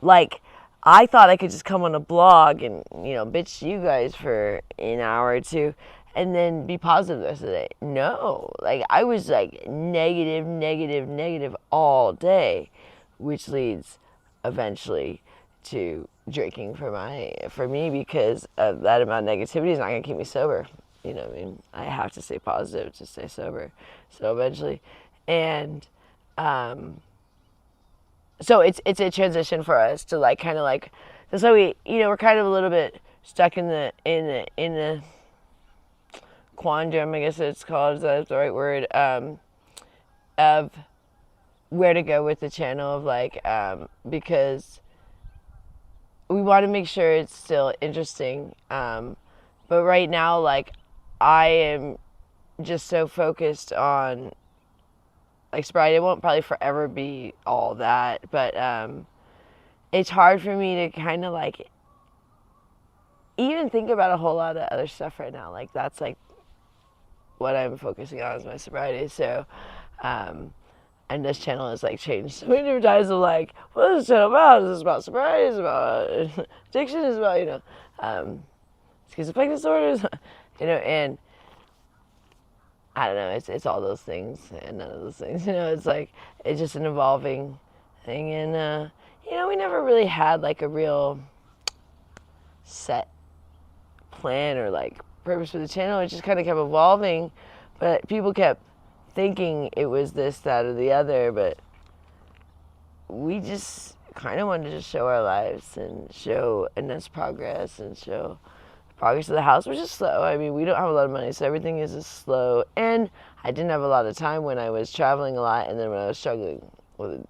Like, I thought I could just come on a blog and bitch you guys for an hour or two and then be positive the rest of the day. No, like, I was like negative, negative, negative all day, which leads eventually to drinking for me, because of that amount of negativity is not going to keep me sober. You know what I mean? I have to stay positive to stay sober. So eventually, and so it's a transition for us to like kind of like, that's why we're kind of a little bit stuck in the quandrum, I guess it's called, is that the right word, of where to go with the channel, of like, because we want to make sure it's still interesting. But right now, like, I am just so focused on, like, sobriety. It won't probably forever be all that, but it's hard for me to kind of like even think about a whole lot of other stuff right now. Like, that's like what I'm focusing on is my sobriety. So, and this channel has like changed so many different times of like, what is this channel about? Is this about sobriety? Is it about addiction? Is it about, schizophrenic disorders? And I don't know, it's all those things and none of those things. It's like, it's just an evolving thing. And, we never really had like a real set plan or like purpose for the channel. It just kind of kept evolving, but people kept thinking it was this, that, or the other, but we just kind of wanted to just show our lives and show Annette's progress and show the progress of the house, which is slow. I mean, we don't have a lot of money, so everything is just slow. And I didn't have a lot of time when I was traveling a lot, and then when I was struggling with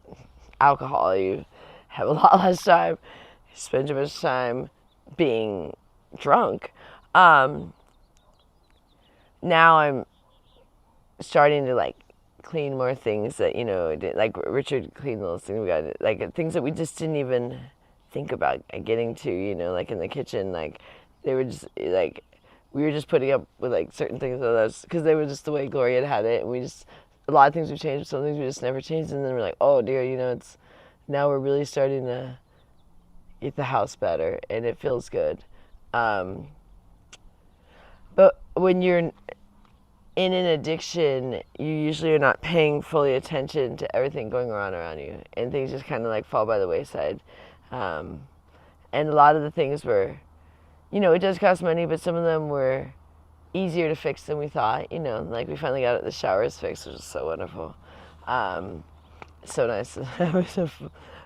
alcohol, you have a lot less time. You spend too much time being drunk. Now I'm starting to like clean more things that like Richard cleaned those things. We got like things that we just didn't even think about getting to, like in the kitchen. Like, they were just like, we were just putting up with like certain things because they were just the way Gloria had it, and we just, a lot of things we changed, some things we just never changed. And then we're like, oh dear, it's now we're really starting to get the house better, and it feels good. But when you're in an addiction, you usually are not paying fully attention to everything going on around you, and things just kind of like fall by the wayside. And a lot of the things were, it does cost money, but some of them were easier to fix than we thought. Like, we finally got the showers fixed, which was so wonderful. So nice.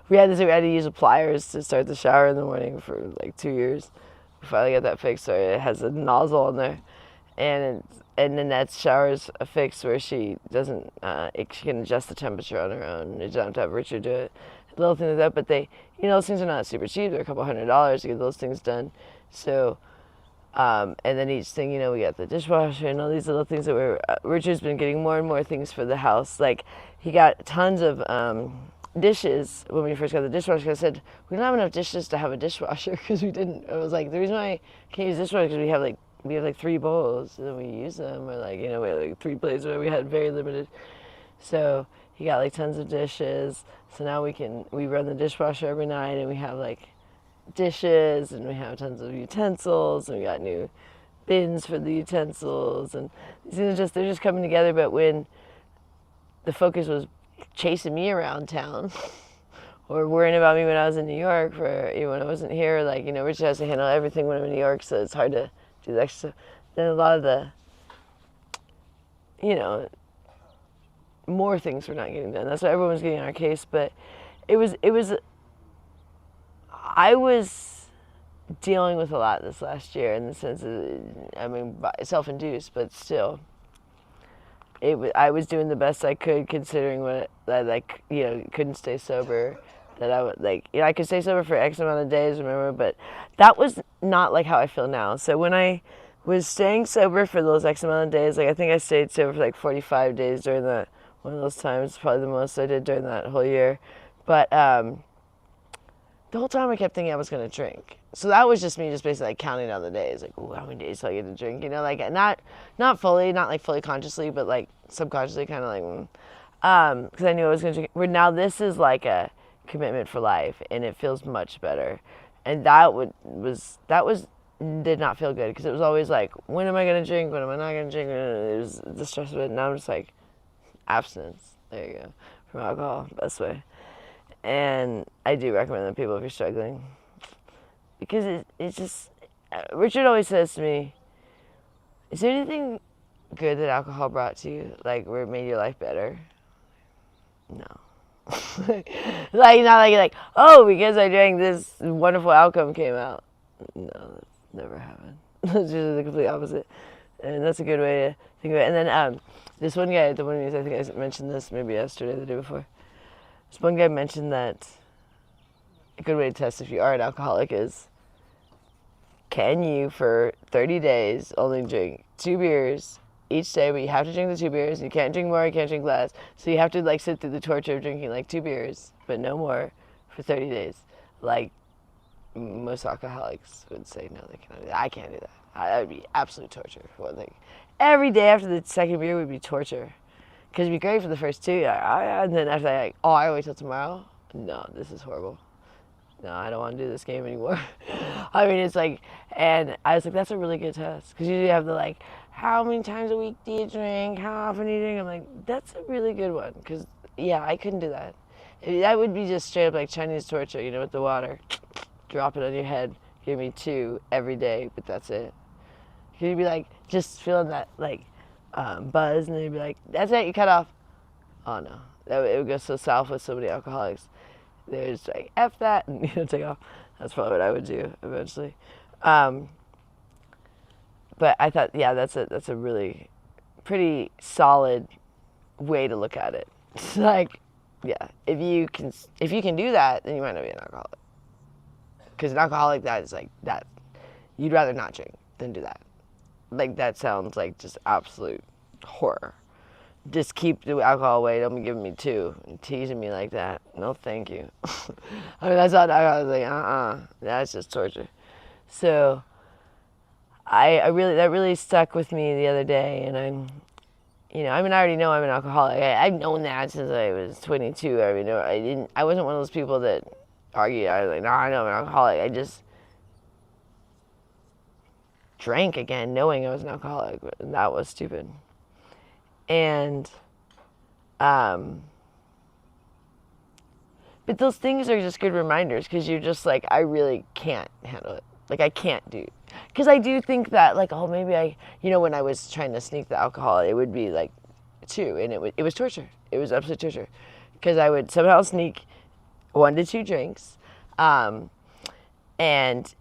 We had to use pliers to start the shower in the morning for like 2 years. We finally got that fixed, so it has a nozzle in there, and Nanette's shower's a fix where she doesn't, she can adjust the temperature on her own. You don't have to have Richard do it. Little things like that, but those things are not super cheap. They're a couple $100s to get those things done. So, and then each thing, we got the dishwasher and all these little things that Richard's been getting more and more things for the house. Like, he got tons of dishes when we first got the dishwasher. I said, we don't have enough dishes to have a dishwasher because we didn't. I was like, the reason why I can't use dishwasher because we have like 3 bowls and then we use them, or like, we had like 3 plates where we had very limited. So he got like tons of dishes. So now we run the dishwasher every night, and we have like dishes, and we have tons of utensils, and we got new bins for the utensils, and they're just coming together. But when the focus was chasing me around town or worrying about me when I was in New York for when I wasn't here, like, Richard has to handle everything when I'm in New York, so it's hard to do the extra. Then a lot of the more things were not getting done. That's why everyone was getting on our case. But I was dealing with a lot this last year in the sense of, self-induced, but still, I was doing the best I could considering couldn't stay sober. That I would I could stay sober for X amount of days, remember, but that was not like how I feel now. So when I was staying sober for those X amount of days, I think I stayed sober for like 45 days during that one of those times, probably the most I did during that whole year. But the whole time I kept thinking I was going to drink. So that was just me just basically counting down the days, ooh, how many days till I get to drink, not fully, not like fully consciously, but like subconsciously kind of because I knew I was going to drink. Where now this is like a commitment for life, and it feels much better. And that did not feel good, because it was always like, when am I going to drink? When am I not going to drink? It was the stress of it. Now I'm just like, abstinence. There you go. From alcohol, best way. And I do recommend that people, if you're struggling, because it's just, Richard always says to me, is there anything good that alcohol brought to you, where it made your life better? No. Not oh, because I drank this wonderful outcome came out. No, that's never happened. It's just the complete opposite. And that's a good way to think of it. And then this one guy at the one of these, I think I mentioned this maybe yesterday or the day before. This one guy mentioned that a good way to test if you are an alcoholic is, can you for 30 days only drink 2 beers each day, but you have to drink the 2 beers. You can't drink more, you can't drink less. So you have to sit through the torture of drinking 2 beers, but no more for 30 days. Most alcoholics would say, no, they cannot do that. I can't do that. That would be absolute torture, for one thing. Every day after the second beer would be torture. Because it'd be great for the first 2, and then after that, I wait till tomorrow? No, this is horrible. No, I don't want to do this game anymore. It's and I was like, that's a really good test. Because usually you have the how many times a week do you drink? How often do you drink? I'm like, that's a really good one. Because, I couldn't do that. That would be just straight up Chinese torture, with the water. Drop it on your head. Give me 2 every day, but that's it. You'd be just feeling that, buzz, and then you'd be like, that's it, you cut off. Oh, no. It would go so south with so many alcoholics. They're just F that, and, take off. That's probably what I would do eventually. But I thought, that's a really pretty solid way to look at it. It's if you can do that, then you might not be an alcoholic. Because an alcoholic, that is that. You'd rather not drink than do that. That sounds like just absolute horror. Just keep the alcohol away. Don't be giving me 2 and teasing me like that. No, thank you. That's not. I was that's just torture. So, that really stuck with me the other day, and I already know I'm an alcoholic. I've known that since I was 22. I wasn't one of those people that argued. I was like, no, I know I'm an alcoholic. I just drank again, knowing I was an alcoholic. And that was stupid. And, but those things are just good reminders, because you're just I really can't handle it. I can't do. Because I do think that, oh, maybe when I was trying to sneak the alcohol, it would be 2, and it was torture. It was absolute torture. Because I would somehow sneak 1 to 2 drinks. And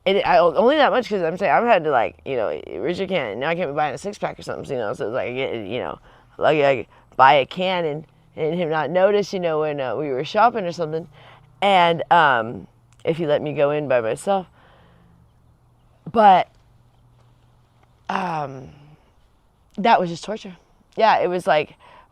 only that much, because I'm saying I've had to Richard can't, now I can't be buying a 6-pack or something, so it's I get, lucky I buy a can and him not notice, when we were shopping or something. And if he let me go in by myself. But that was just torture. Yeah, it was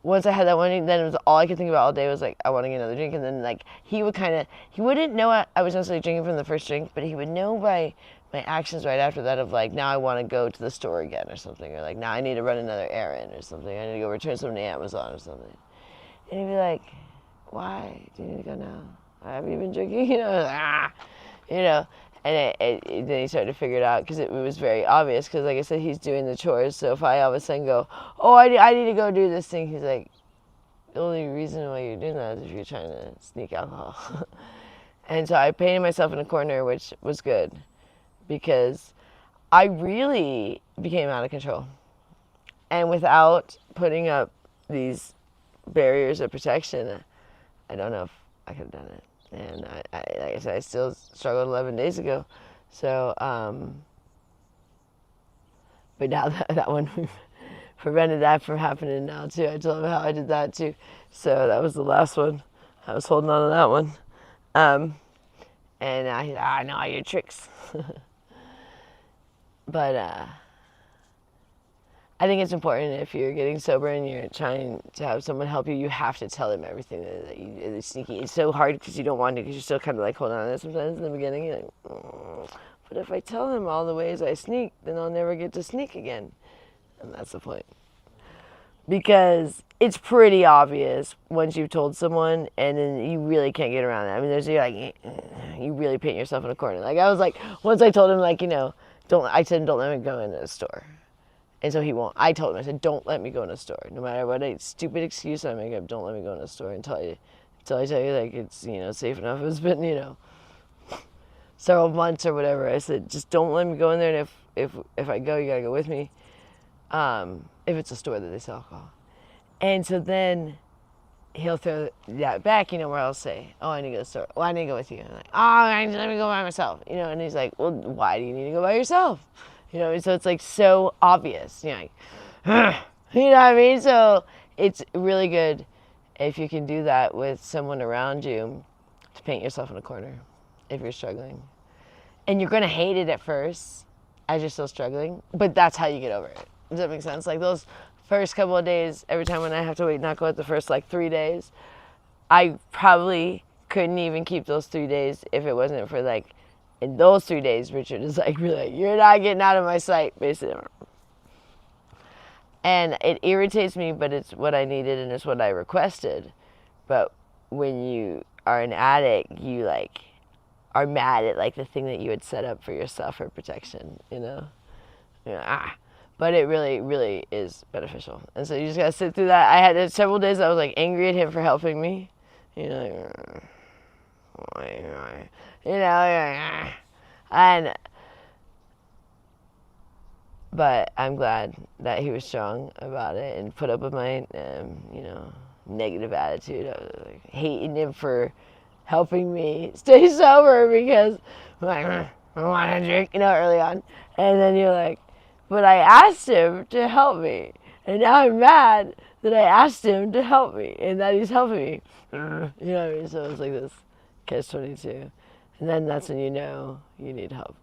once I had that one, then it was all I could think about all day was like, I want to get another drink. And then like he wouldn't know I was necessarily drinking from the first drink, but he would know by my actions right after that of like, now I want to go to the store again or something, or like, now I need to run another errand or something. I need to go return something to Amazon or something. And he'd be like, why do you need to go now? Have you been drinking? You know, you know. And then he started to figure it out because it was very obvious because, like I said, he's doing the chores. So if I all of a sudden go, oh, I need to go do this thing, he's like, the only reason why you're doing that is if you're trying to sneak alcohol. And so I painted myself in a corner, which was good because I really became out of control. And without putting up these barriers of protection, I don't know if I could have done it. And I like I said, I still struggled 11 days ago. So, but now that one we've prevented that from happening now too. I told him how I did that too. So that was the last one. I was holding on to that one. And I know all your tricks. But I think it's important if you're getting sober and you're trying to have someone help you, you have to tell them everything that is sneaky. It's so hard because you don't want to, because you're still kind of like holding on to it sometimes in the beginning. You're like, but if I tell him all the ways I sneak, then I'll never get to sneak again. And that's the point. Because it's pretty obvious once you've told someone, and then you really can't get around it. I mean, you're like, you really paint yourself in a corner. Like I was like, once I told him, like, you know, don't let me go into the store. And so he won't. I told him, I said, don't let me go in a store. No matter what a stupid excuse I make up, don't let me go in a store until I tell you, like, it's, you know, safe enough. It's been, you know, several months or whatever. I said, just don't let me go in there, and if I go, you gotta go with me. If it's a store that they sell alcohol. And so then he'll throw that back, you know, where I'll say, oh, I need to go to the store. Well, I need to go with you. I'm like, oh, let me go by myself. You know, and he's like, well, why do you need to go by yourself? You know, so it's like so obvious. You know, like, you know what I mean? So it's really good if you can do that with someone around you to paint yourself in a corner if you're struggling. And you're going to hate it at first as you're still struggling, but that's how you get over it. Does that make sense? Like those first couple of days, every time when I have to wait not go at the first like 3 days, I probably couldn't even keep those 3 days if it wasn't for like, in those 3 days, Richard is like, really, like, you're not getting out of my sight, basically. And it irritates me, but it's what I needed and it's what I requested. But when you are an addict, you like are mad at like the thing that you had set up for yourself for protection, you know? But it really, really is beneficial. And so you just gotta sit through that. I had several days I was like angry at him for helping me, you know, and but I'm glad that he was strong about it and put up with my, you know, negative attitude. I was like hating him for helping me stay sober because I'm like, I want to drink, you know, early on. And then you're like, but I asked him to help me. And now I'm mad that I asked him to help me and that he's helping me. You know what I mean? So it's like this catch-22. And then that's when you know you need help.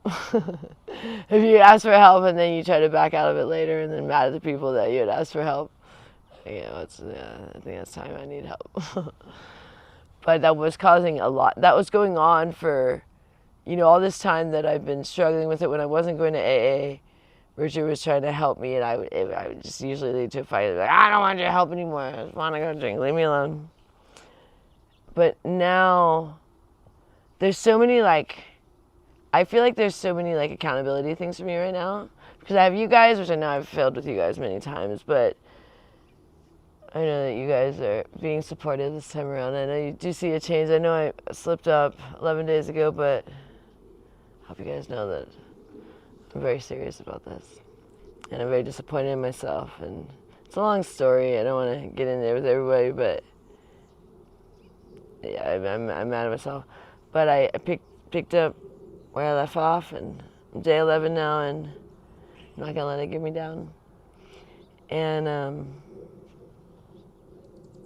If you ask for help and then you try to back out of it later and then mad at the people that you had asked for help, you know, I think it's time I need help. But that was causing a lot. That was going on for, you know, all this time that I've been struggling with it when I wasn't going to AA. Richard was trying to help me, and I would just usually lead to a fight. Like, I don't want your help anymore. I just want to go drink. Leave me alone. But now, there's so many, like, I feel like there's so many, like, accountability things for me right now. Because I have you guys, which I know I've failed with you guys many times, but I know that you guys are being supportive this time around. I know you do see a change. I know I slipped up 11 days ago, but I hope you guys know that I'm very serious about this. And I'm very disappointed in myself. And it's a long story. I don't want to get in there with everybody, but yeah, I'm mad at myself. But I picked up where I left off, and I'm day 11 now, and I'm not going to let it get me down. And I'm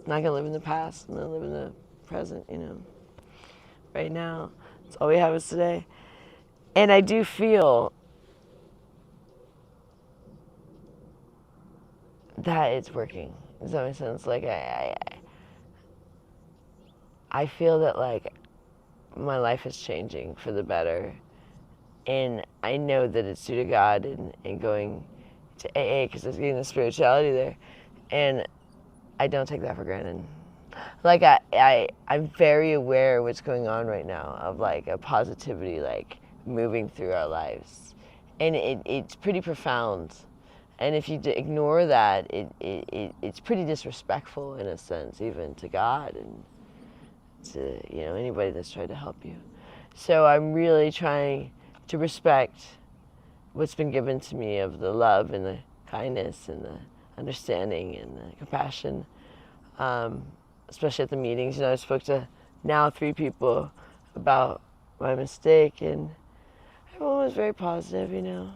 not going to live in the past. I'm going to live in the present, you know. Right now, that's all we have is today. And I do feel that it's working. Does that make sense? Like, I feel that, like, my life is changing for the better. And I know that it's due to God and going to AA because it's getting the spirituality there. And I don't take that for granted. Like, I'm very aware of what's going on right now, of, like, a positivity, like, moving through our lives. And it's pretty profound. And if you ignore that, it's pretty disrespectful in a sense, even to God and to, you know, anybody that's trying to help you. So I'm really trying to respect what's been given to me of the love and the kindness and the understanding and the compassion, especially at the meetings. You know, I spoke to now 3 people about my mistake, and everyone was very positive, you know.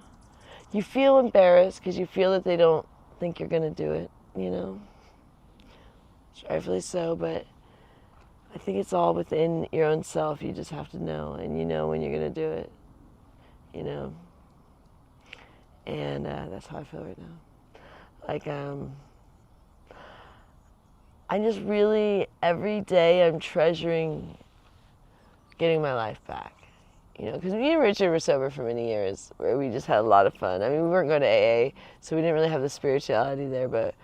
You feel embarrassed because you feel that they don't think you're going to do it, you know. Rightfully so, but I think it's all within your own self. You just have to know, and you know when you're going to do it, you know. And that's how I feel right now. Like, I just really, every day I'm treasuring getting my life back. You know, because me and Richard were sober for many years, where we just had a lot of fun. I mean, we weren't going to AA, so we didn't really have the spirituality there, but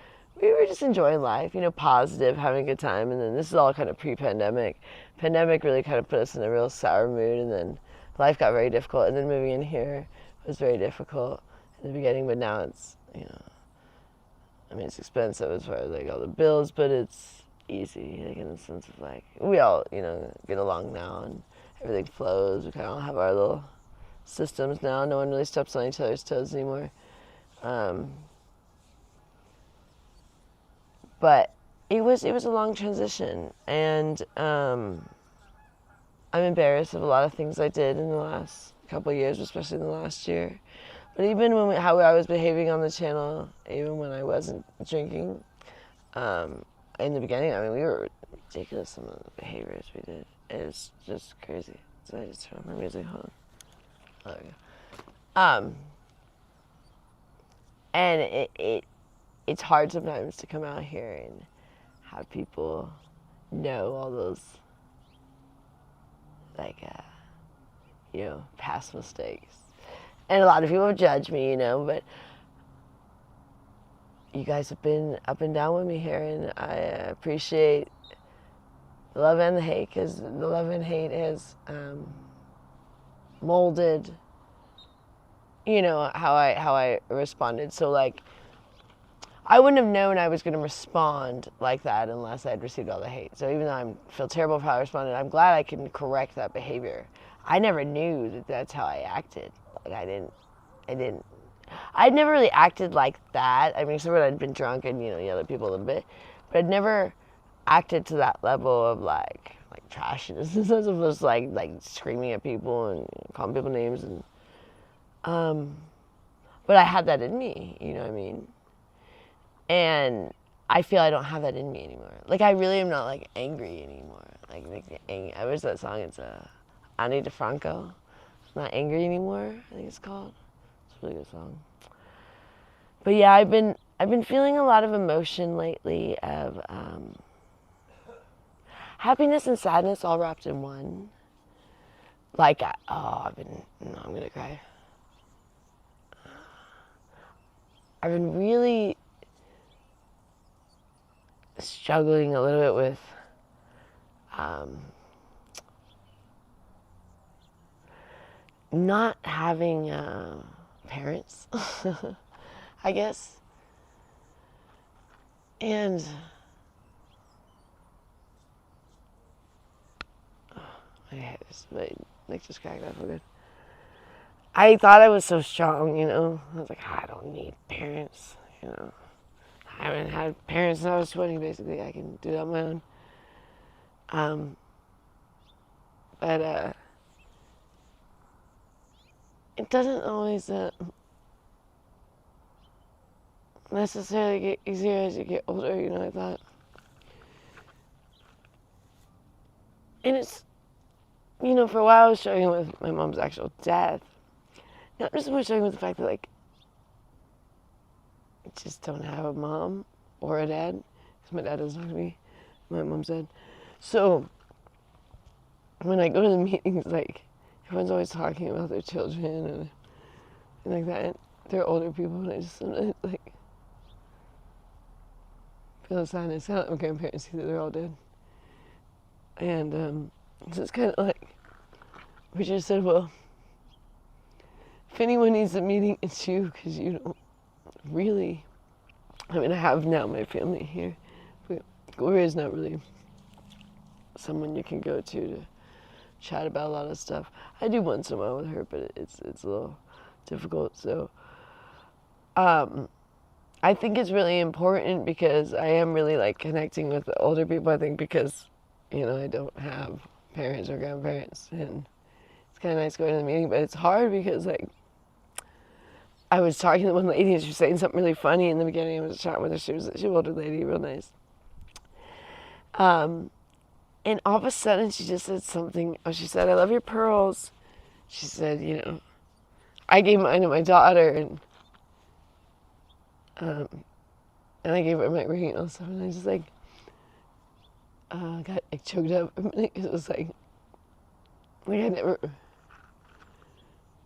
we were just enjoying life, you know, positive, having a good time. And then this is all kind of pre-pandemic. Pandemic really kind of put us in a real sour mood, and then life got very difficult. And then moving in here was very difficult in the beginning, but now it's, you know, I mean, it's expensive as far as, like, all the bills, but it's easy, like, in the sense of, like, we all, you know, get along now, and everything flows. We kind of all have our little systems now. No one really steps on each other's toes anymore. But it was a long transition, and I'm embarrassed of a lot of things I did in the last couple of years, especially in the last year. But even when how I was behaving on the channel, even when I wasn't drinking, in the beginning, I mean, we were ridiculous, some of the behaviors we did. It's just crazy. So I just turn on my music. Hold on. There we go. And it's hard sometimes to come out here and have people know all those, like, you know, past mistakes. And a lot of people judge me, you know, but you guys have been up and down with me here, and I appreciate the love and the hate, because the love and hate has molded, you know, how I responded. So, like, I wouldn't have known I was going to respond like that unless I'd received all the hate. So even though I feel terrible for how I responded, I'm glad I can correct that behavior. I never knew that that's how I acted. Like, I'd never really acted like that. I mean, except when I'd been drunk and, you know, yelled at people a little bit. But I'd never acted to that level of, like trashiness, in the sense of just, like screaming at people and calling people names. And but I had that in me, you know what I mean? And I feel I don't have that in me anymore. Like, I really am not, like, angry anymore. Like I wish that song, it's Ani DeFranco. It's Not Angry Anymore, I think it's called. It's a really good song. But yeah, I've been feeling a lot of emotion lately, of happiness and sadness all wrapped in one. Like, I'm gonna cry. I've been really struggling a little bit with not having parents, I guess. And my neck just cracked up real good. I thought I was so strong, you know. I was like, I don't need parents, you know. I haven't had parents since I was 20, basically. I can do it on my own. But it doesn't always necessarily get easier as you get older, you know, I thought. And it's, you know, for a while I was struggling with my mom's actual death. Not just much struggling with the fact that, like, I just don't have a mom or a dad. because my dad doesn't talk to me. My mom said. So when I go to the meetings, like, everyone's always talking about their children and like that. And they're older people, and I just sometimes, like, feel the sadness. I don't have my grandparents either, they're all dead. And so it's kind of like, we just said, well, if anyone needs a meeting, it's you, because you don't really, I mean, I have now my family here, but Gloria is not really someone you can go to chat about a lot of stuff. I do once in a while with her, but it's a little difficult. So I think it's really important because I am really like connecting with the older people. I think because, you know, I don't have parents or grandparents, and it's kind of nice going to the meeting, but it's hard because, like, I was talking to one lady and she was saying something really funny in the beginning. I was chatting with her. She was an older lady, real nice. And all of a sudden she just said something. Oh, she said, "I love your pearls." She said, you know, I gave mine to my daughter, and I gave her my ring and all stuff, and I just like got like choked up. It was like I never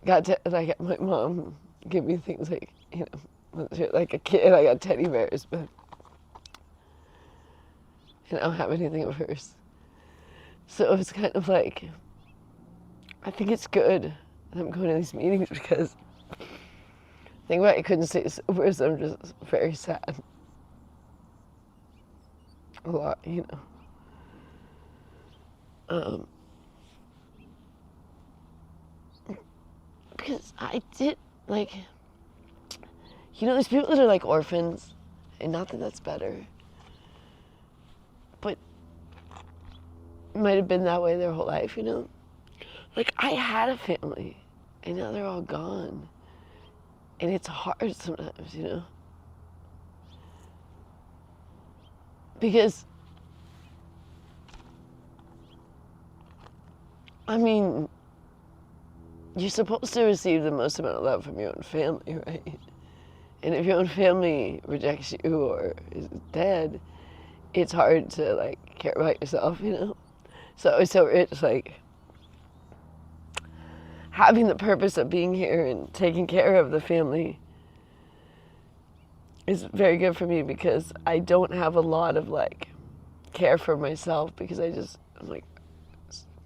got to, like, my mom gave me things like, you know, like a kid I got teddy bears, but I don't have anything of hers. So it's kind of like, I think it's good that I'm going to these meetings because think about it, I couldn't stay sober, so I'm just very sad. A lot, you know. Because I did, like, you know, there's people that are like orphans, and not that that's better, but might have been that way their whole life, you know? Like, I had a family, and now they're all gone. And it's hard sometimes, you know? Because, I mean, you're supposed to receive the most amount of love from your own family, right? And if your own family rejects you or is dead, it's hard to, like, care about yourself, you know? So it's like having the purpose of being here and taking care of the family is very good for me because I don't have a lot of, like, care for myself because I'm like,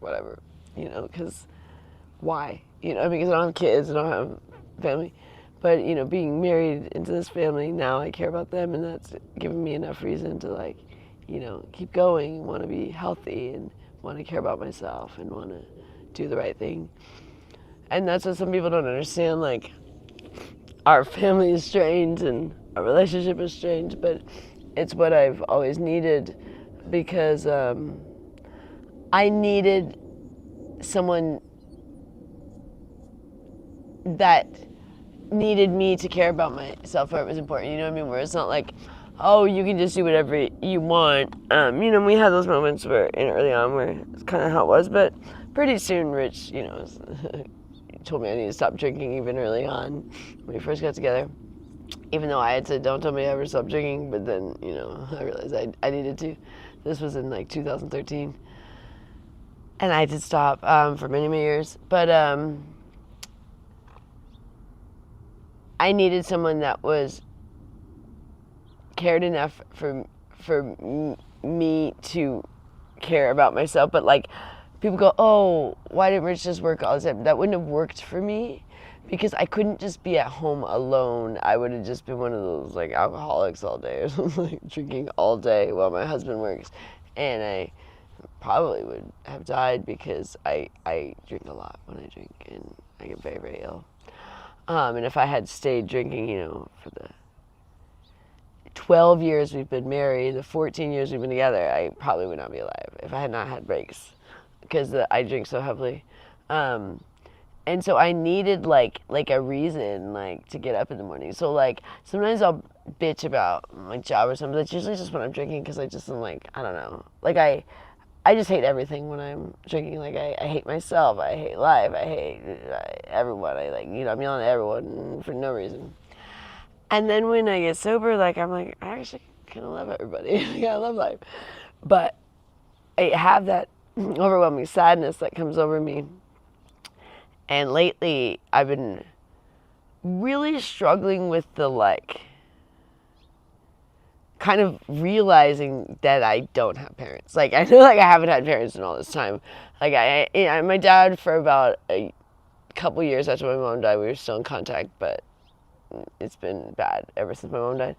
whatever, you know, because why? You know, because I don't have kids, I don't have family. But, you know, being married into this family, now I care about them, and that's given me enough reason to, like, you know, keep going, want to be healthy, and want to care about myself, and want to do the right thing. And that's what some people don't understand, like, our family is strange, and our relationship is strange, but it's what I've always needed because I needed someone that needed me to care about myself where it was important, you know what I mean? Where it's not like, oh, you can just do whatever you want. You know, we had those moments where, early on, where it's kind of how it was, but pretty soon Rich, you know, told me I needed to stop drinking even early on when we first got together. Even though I had said, don't tell me I ever stop drinking, but then, you know, I realized I needed to. This was in, like, 2013. And I did stop for many, many years. But I needed someone that was cared enough for me to care about myself. But, like, people go, oh, why didn't Rich just work all the time? That wouldn't have worked for me because I couldn't just be at home alone. I would have just been one of those, like, alcoholics all day or something, like, drinking all day while my husband works. And I probably would have died because I drink a lot when I drink, and I get very, very ill. And if I had stayed drinking, you know, for the 12 years we've been married, the 14 years we've been together, I probably would not be alive if I had not had breaks because I drink so heavily. And so I needed, like a reason, like, to get up in the morning. So, like, sometimes I'll bitch about my job or something. That's usually just when I'm drinking because I just am, like, I don't know. Like, I just hate everything when I'm drinking. Like, I hate myself. I hate life. I hate everyone. I'm yelling at everyone for no reason. And then when I get sober, like, I'm like, I actually kind of love everybody. Yeah, I love life. But I have that overwhelming sadness that comes over me. And lately, I've been really struggling with the kind of realizing that I don't have parents. Like, I know like I haven't had parents in all this time. Like my dad, for about a couple years after my mom died, we were still in contact, but it's been bad ever since my mom died.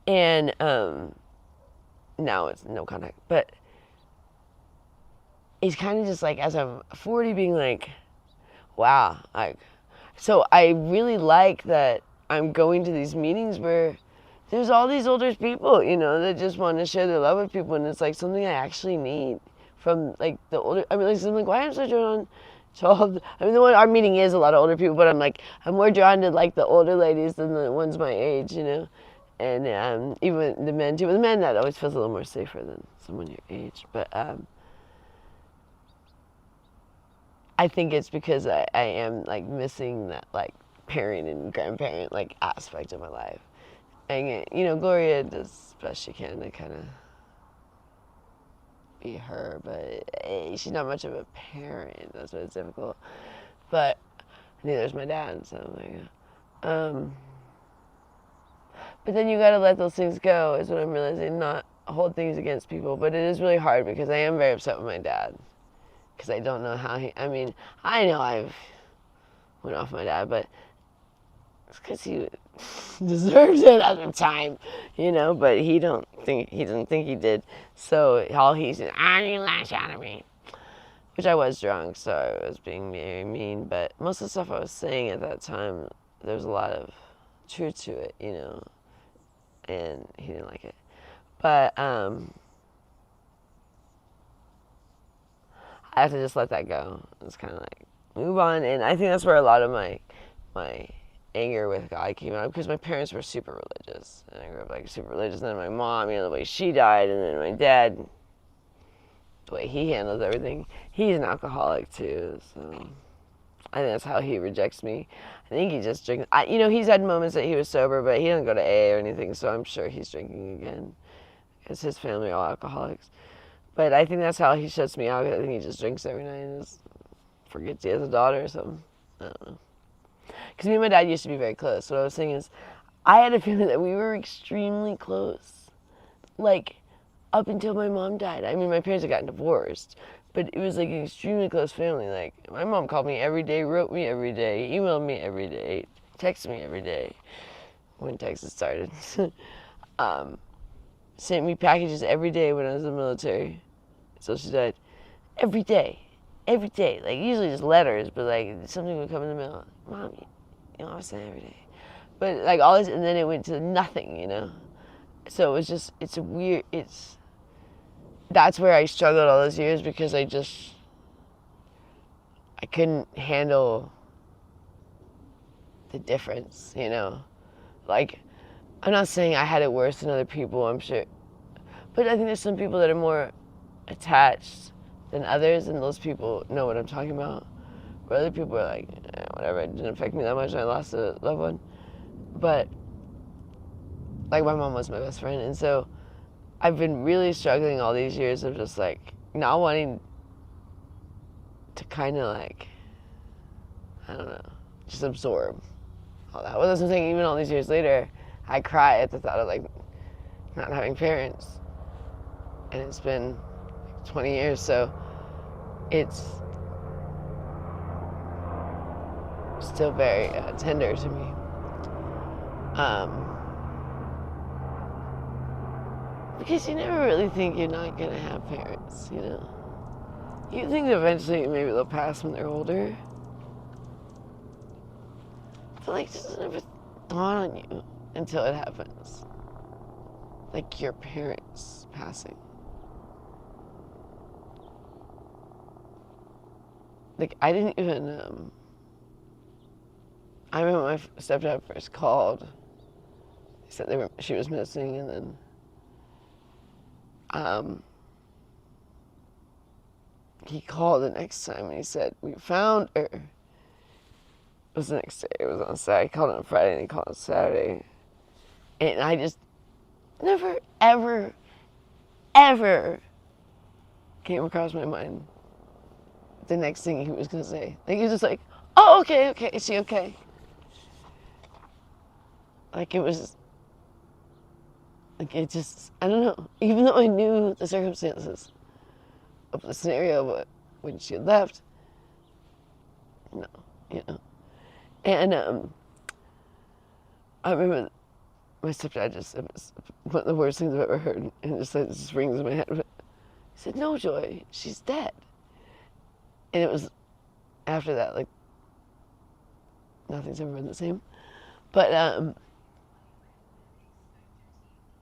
And now it's no contact. But it's kind of just like, as I'm 40, being like, wow. So I really like that I'm going to these meetings where there's all these older people, that just want to share their love with people, and it's like something I actually need from like the older. I mean, like, I'm like, why am I so drawn to all? Our meeting is a lot of older people, but I'm more drawn to like the older ladies than the ones my age, and even the men too. But the men, that always feels a little more safer than someone your age, but I think it's because I am like missing that like parent and grandparent like aspect of my life. And Gloria does the best she can to kind of be her, but she's not much of a parent. That's why it's difficult. But neither is my dad, so but then you gotta let those things go, is what I'm realizing. Not hold things against people, but it is really hard because I am very upset with my dad. Because I don't know how I know I've went off my dad, but it's because he deserves it at the time, but he doesn't think he did. So all he said, you lash out at me. Which I was drunk, so I was being very mean, but most of the stuff I was saying at that time, there was a lot of truth to it, and he didn't like it. But I have to just let that go. It's kind of like move on, and I think that's where a lot of my anger with God came out, because my parents were super religious, and I grew up like super religious. And then my mom, the way she died, and then my dad, the way he handles everything. He's an alcoholic too, so I think that's how he rejects me. I think he just drinks. He's had moments that he was sober, but he doesn't go to AA or anything, so I'm sure he's drinking again, because his family are all alcoholics. But I think that's how he shuts me out. I think he just drinks every night and just forgets he has a daughter or something. I don't know. Because me and my dad used to be very close. What I was saying is, I had a feeling that we were extremely close. Like, up until my mom died. My parents had gotten divorced, but it was like an extremely close family. Like, my mom called me every day, wrote me every day, emailed me every day, texted me every day, when texts started. Sent me packages every day when I was in the military. So she died. Every day. Like, usually just letters, but like something would come in the mail. Mom, I was saying every day. But like all this, and then it went to nothing, So it was just, that's where I struggled all those years, because I couldn't handle the difference, Like, I'm not saying I had it worse than other people, I'm sure. But I think there's some people that are more attached than others, and those people know what I'm talking about. Where other people are like, whatever, it didn't affect me that much, I lost a loved one. But, like, my mom was my best friend, and so I've been really struggling all these years of just, like, not wanting to kind of, like, I don't know, just absorb all that. Well, that's what I'm saying, even all these years later, I cry at the thought of, like, not having parents. And it's been 20 years, so it's still very tender to me. Because you never really think you're not going to have parents, You think that eventually maybe they'll pass when they're older. But like, this never dawn on you until it happens. Like your parents passing. Like, I didn't even, I remember my stepdad first called. He said she was missing, and then, he called the next time, and he said, we found her. It was the next day, it was on Saturday. He called on Friday, and he called on Saturday. And I just never, ever, ever came across my mind the next thing he was going to say. Like, he was just like, oh, okay, is she okay? Like, it was, like, it just, I don't know. Even though I knew the circumstances of the scenario, but when she had left, no, you know. And I remember my stepdad just, it was one of the worst things I've ever heard, and it just rings in my head. But he said, no, Joy, she's dead. And it was after that, like, nothing's ever been the same. But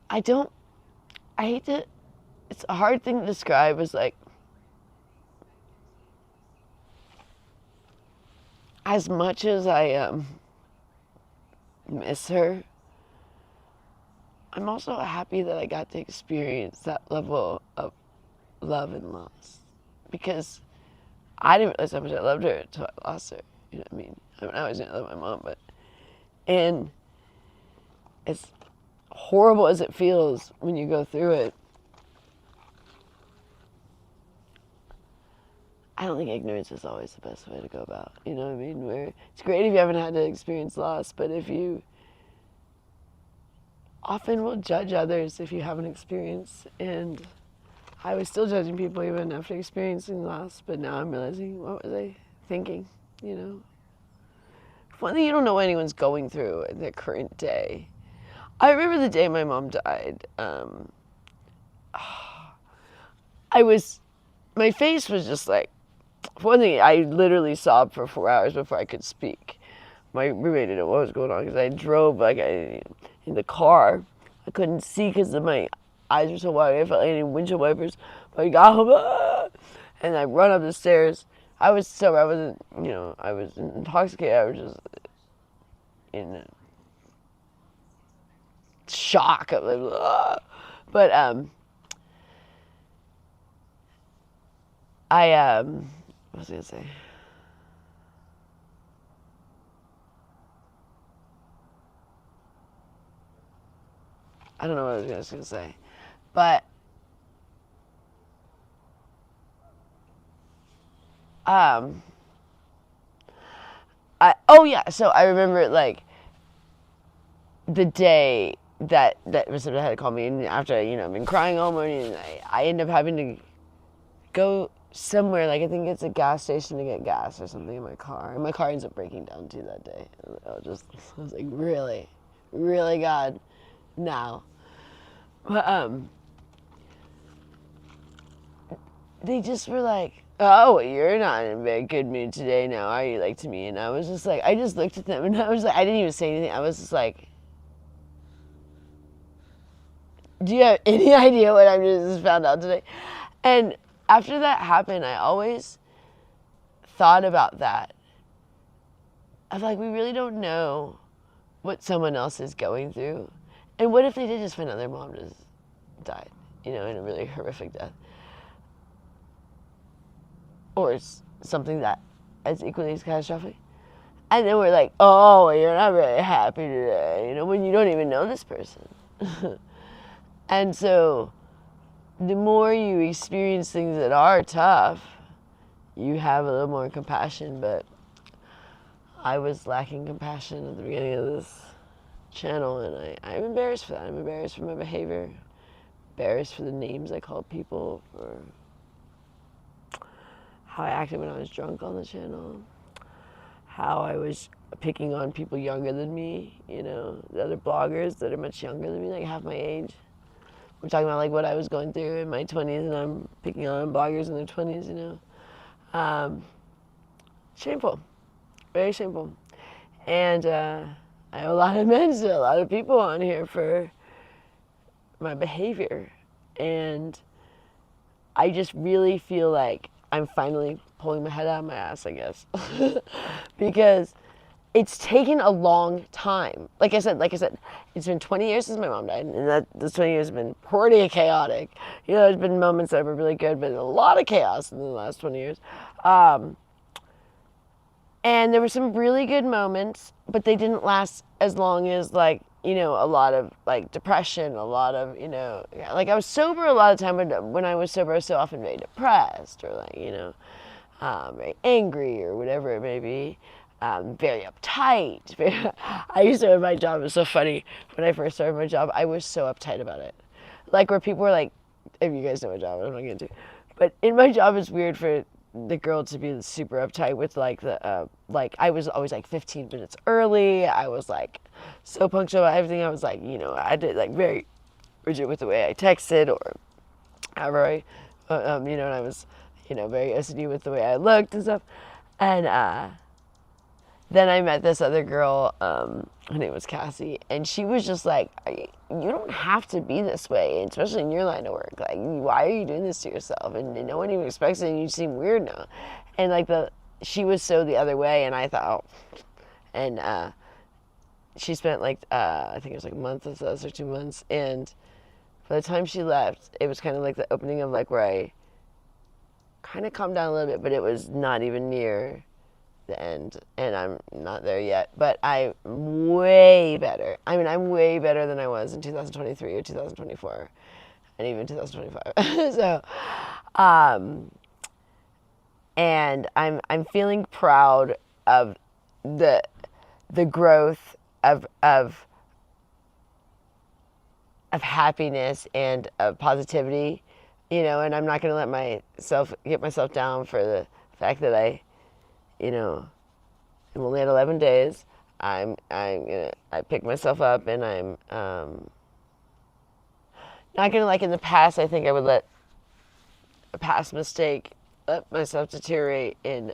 I hate to, it's a hard thing to describe as like, as much as I miss her, I'm also happy that I got to experience that level of love and loss. Because I didn't realize how much I loved her until I lost her. You know what I mean? I always knew I loved my mom, but, and as horrible as it feels when you go through it, I don't think ignorance is always the best way to go about. You know what I mean? Where it's great if you haven't had to experience loss, but if you often will judge others if you haven't experienced, and I was still judging people even after experiencing loss, but now I'm realizing, what was I thinking, you know? One thing you don't know what anyone's going through in their current day. I remember the day my mom died. My face was just like, for one thing, I literally sobbed for 4 hours before I could speak. My roommate didn't know what was going on because I drove in the car. I couldn't see because my eyes were so wide. I felt like I needed windshield wipers. But I got home, and I run up the stairs. I was sober. I wasn't, I was intoxicated. I was just in shock. I was like, but what was I gonna say? I don't know what I was gonna say, but so I remember like the day that reception had to call me, and after I've been crying all morning, and I end up having to go somewhere, like I think it's a gas station to get gas or something in my car, and my car ends up breaking down too that day. I was like, really, really, God, now. But they just were like, oh, you're not in a very good mood today now, are you, like, to me? And I was just like, I just looked at them, and I was like, I didn't even say anything. I was just like, do you have any idea what I just found out today? And after that happened, I always thought about that. I was like, we really don't know what someone else is going through. And what if they did just find out their mom just died, in a really horrific death? Or something that is equally as catastrophic. And then we're like, oh, you're not really happy today, when you don't even know this person. And so the more you experience things that are tough, you have a little more compassion. But I was lacking compassion at the beginning of this channel, and I'm embarrassed for that. I'm embarrassed for my behavior, embarrassed for the names I called people, for how I acted when I was drunk on the channel, how I was picking on people younger than me, the other bloggers that are much younger than me, like half my age. We're talking about like what I was going through in my 20s, and I'm picking on bloggers in their 20s, Shameful, very shameful. And I have a lot of amends to a lot of people on here for my behavior. And I just really feel like I'm finally pulling my head out of my ass, I guess. Because it's taken a long time. Like I said, it's been 20 years since my mom died, and those 20 years have been pretty chaotic. There's been moments that were really good, but a lot of chaos in the last 20 years. And there were some really good moments, but they didn't last as long as, like, you know, a lot of like depression, a lot of, you know, like I was sober a lot of the time, but when I was sober, I was so often very depressed or like, you know, very angry or whatever it may be. Very uptight. I used to, my job was so funny. When I first started my job, I was so uptight about it. Like where people were like, if you guys know my job, I'm not going to. But in my job, it's weird for the girl to be super uptight with like the, like I was always like 15 minutes early. I was like so punctual about everything. I was like, you know, I did like very rigid with the way I texted or however I, you know, and I was, you know, very OCD with the way I looked and stuff. And, then I met this other girl, her name was Cassie, and she was just like, you don't have to be this way, especially in your line of work. Like, why are you doing this to yourself? And no one even expects it, and you seem weird now. And like she was so the other way, and I thought, oh. And she spent like, I think it was like a month with us or 2 months, and by the time she left, it was kind of like the opening of like where I kind of calmed down a little bit, but it was not even near the end, and I'm not there yet, but I'm way better. I mean, I'm way better than I was in 2023 or 2024 and even 2025. So and I'm feeling proud of the growth of happiness and of positivity, you know, and I'm not going to let get myself down for the fact that I only at 11 days. I pick myself up, and I'm not gonna, like in the past, I think I would let a past mistake let myself deteriorate and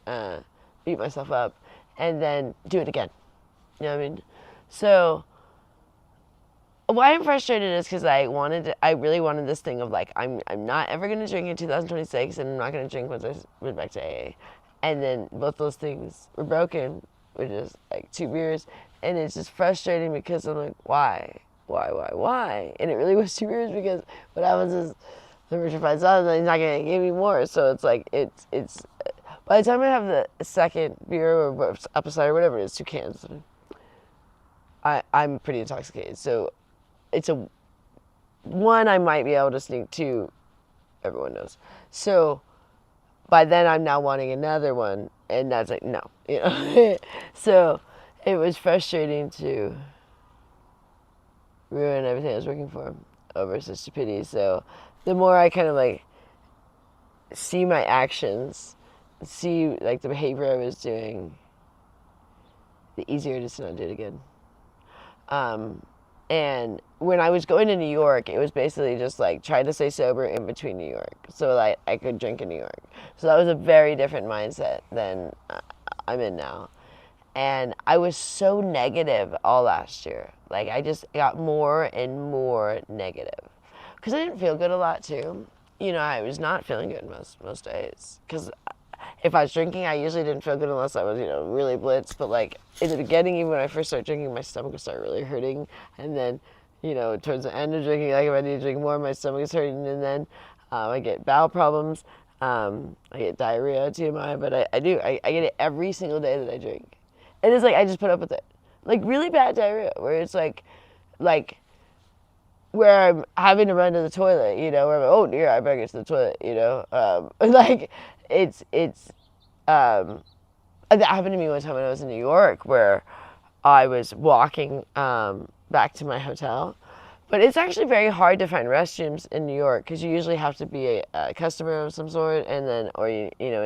beat myself up and then do it again. You know what I mean? So why I'm frustrated is because I really wanted this thing of like, I'm not ever gonna drink in 2026, and I'm not gonna drink once I went back to AA. And then both those things were broken, which is like 2 beers. And it's just frustrating because I'm like, why? And it really was 2 beers because what happens is the Richard finds out and he's not going to give me more. So it's like, it's by the time I have the second beer or apple cider, whatever it is, 2 cans, I'm pretty intoxicated. So it's one I might be able to sneak, 2, everyone knows. So by then I'm now wanting another one, and that's like, no, you know. So it was frustrating to ruin everything I was working for over such stupidity. So the more I kind of like see my actions, see like the behavior I was doing, the easier it is to not do it again. And when I was going to New York, it was basically just like trying to stay sober in between New York so that I could drink in New York. So that was a very different mindset than I'm in now. And I was so negative all last year. Like I just got more and more negative because I didn't feel good a lot too. You know, I was not feeling good most days because if I was drinking, I usually didn't feel good unless I was, you know, really blitzed. But like in the beginning, even when I first started drinking, my stomach would start really hurting. And then, you know, towards the end of drinking, like if I need to drink more, my stomach is hurting. And then I get bowel problems. I get diarrhea, TMI. But I get it every single day that I drink. And it's like I just put up with it. Like really bad diarrhea where it's like where I'm having to run to the toilet, you know, where I'm like, oh dear, I better get to the toilet, you know. Like that happened to me one time when I was in New York where I was walking back to my hotel. But it's actually very hard to find restrooms in New York because you usually have to be a customer of some sort, and then, or you know,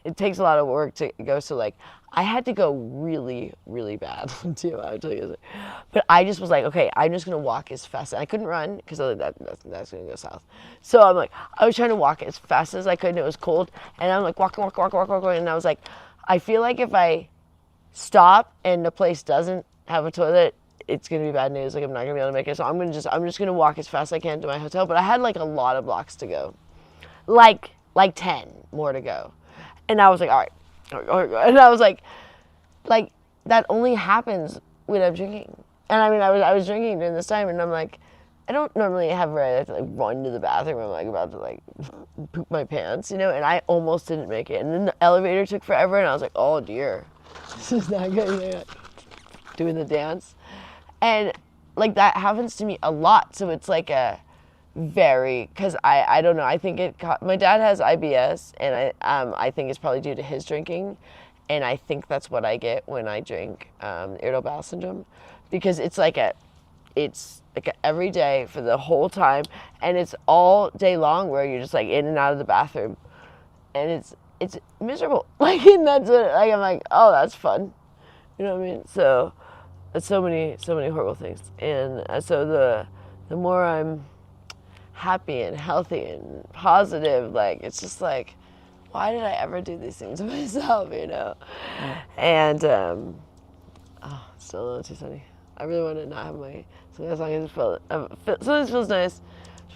it takes a lot of work to go. So like, I had to go really, really bad too. I'll tell you this. But I just was like, okay, I'm just gonna walk as fast. And I couldn't run because that's gonna go south. So I'm like, I was trying to walk as fast as I could, and it was cold. And I'm like walking, and I was like, I feel like if I stop and the place doesn't have a toilet, it's gonna be bad news. Like I'm not gonna be able to make it. So I'm just gonna walk as fast as I can to my hotel. But I had like a lot of blocks to go, like 10 more to go, and I was like, all right. And I was like that only happens when I'm drinking. And I mean, I was drinking during this time, and I'm like, I don't normally have where I have to like run to the bathroom. I'm like about to like poop my pants, you know. And I almost didn't make it. And then the elevator took forever, and I was like, oh dear, this is not good. Doing the dance. And like that happens to me a lot. So it's like a very, because I don't know, I think my dad has IBS, and I think it's probably due to his drinking, and I think that's what I get when I drink, irritable bowel syndrome, because it's like every day for the whole time, and it's all day long where you're just like in and out of the bathroom, and it's miserable. Like, and that's what, like, I'm like, oh, that's fun, you know what I mean? So it's so many horrible things, and so the more I'm happy and healthy and positive, like, it's just like, why did I ever do these things to myself, you know? And still a little too sunny. I really want to not have my sunglasses on. Sometimes feels nice.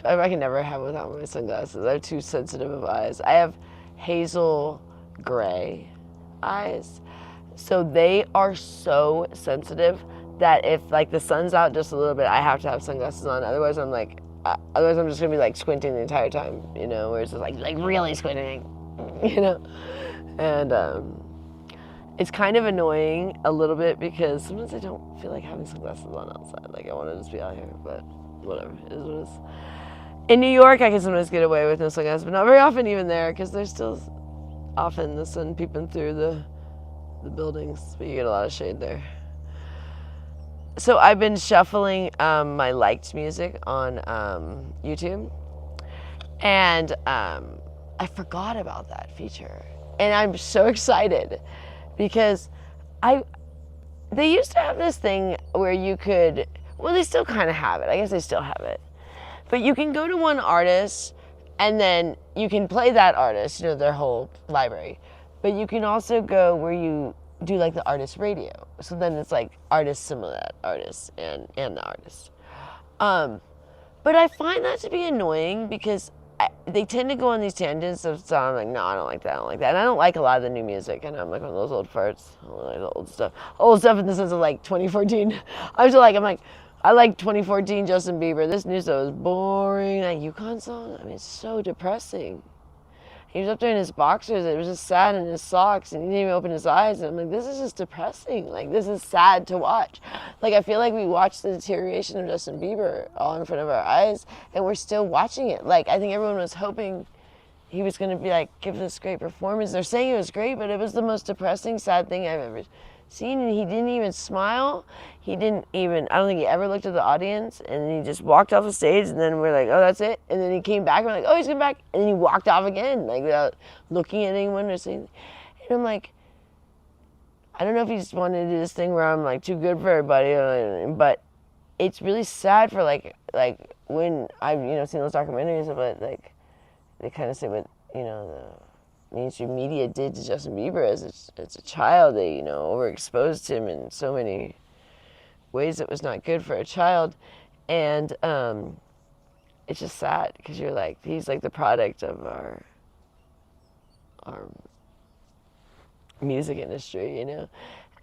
I can never have without my sunglasses. I have too sensitive of eyes. I have hazel gray eyes, so they are so sensitive that if like the sun's out just a little bit, I have to have sunglasses on. Otherwise, otherwise I'm just gonna be like squinting the entire time, you know, where it's just like really squinting, you know. And it's kind of annoying a little bit because sometimes I don't feel like having sunglasses on outside. Like, I want to just be out here, but whatever, it is what it is. In New York, I can sometimes get away with no sunglasses, but not very often even there, because there's still often the sun peeping through the buildings, but you get a lot of shade there. So I've been shuffling my liked music on YouTube, and I forgot about that feature, and I'm so excited because they used to have this thing where you could, well, they still kind of have it. I guess they still have it, but you can go to one artist and then you can play that artist, you know, their whole library, but you can also go where you do like the artist radio. So then it's like artists similar to that artist and the artist. But I find that to be annoying because they tend to go on these tangents of so I'm like, no, I don't like that, and I don't like a lot of the new music, and I'm like one of those old farts. I don't like the old stuff in the sense of like 2014. I'm like, I like 2014 Justin Bieber. This new stuff is boring. That Yukon song, I mean, it's so depressing. He was up there in his boxers, it was just sad, in his socks, and he didn't even open his eyes, and I'm like, this is just depressing. Like, this is sad to watch. Like, I feel like we watched the deterioration of Justin Bieber all in front of our eyes, and we're still watching it. Like, I think everyone was hoping he was going to be like, give this great performance. They're saying it was great, but it was the most depressing, sad thing I've ever seen, and he didn't even smile. I don't think he ever looked at the audience, and he just walked off the stage, and then we're like, oh, that's it. And then he came back, and we're like, oh, he's coming back. And then he walked off again, like without looking at anyone or saying. And I'm like, I don't know if he just wanted to do this thing where I'm like too good for everybody, but it's really sad for like when I've, you know, seen those documentaries about, like, they kind of say what, you know, the mainstream media did to Justin Bieber as a child. They, you know, overexposed him in so many ways that was not good for a child, and it's just sad because you're like, he's like the product of our music industry, you know,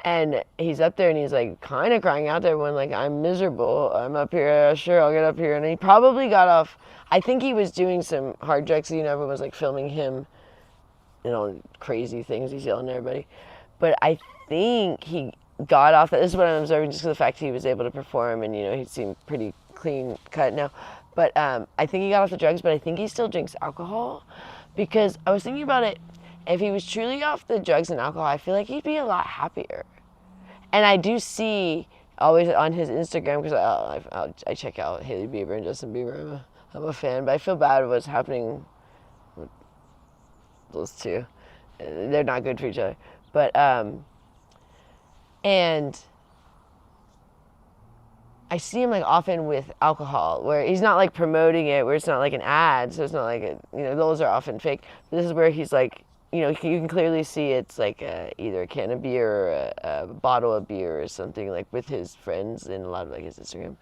and he's up there and he's like kind of crying out to everyone like, I'm miserable, I'm up here, sure, I'll get up here. And he probably got off, I think he was doing some hard drugs, you know, everyone was like filming him, you know, crazy things he's yelling at everybody, but I think he got off. This is what I'm observing, just for the fact he was able to perform, and, you know, he seemed pretty clean cut now. But I think he got off the drugs, but I think he still drinks alcohol, because I was thinking about it. If he was truly off the drugs and alcohol, I feel like he'd be a lot happier. And I do see always on his Instagram, because I check out Hailey Bieber and Justin Bieber. I'm a fan, but I feel bad with what's happening with those two. They're not good for each other. But and I see him like often with alcohol, where he's not like promoting it, where it's not like an ad, so it's not like those are often fake. This is where he's like, you know, you can clearly see it's like either a can of beer or a bottle of beer or something, like with his friends in a lot of like his Instagram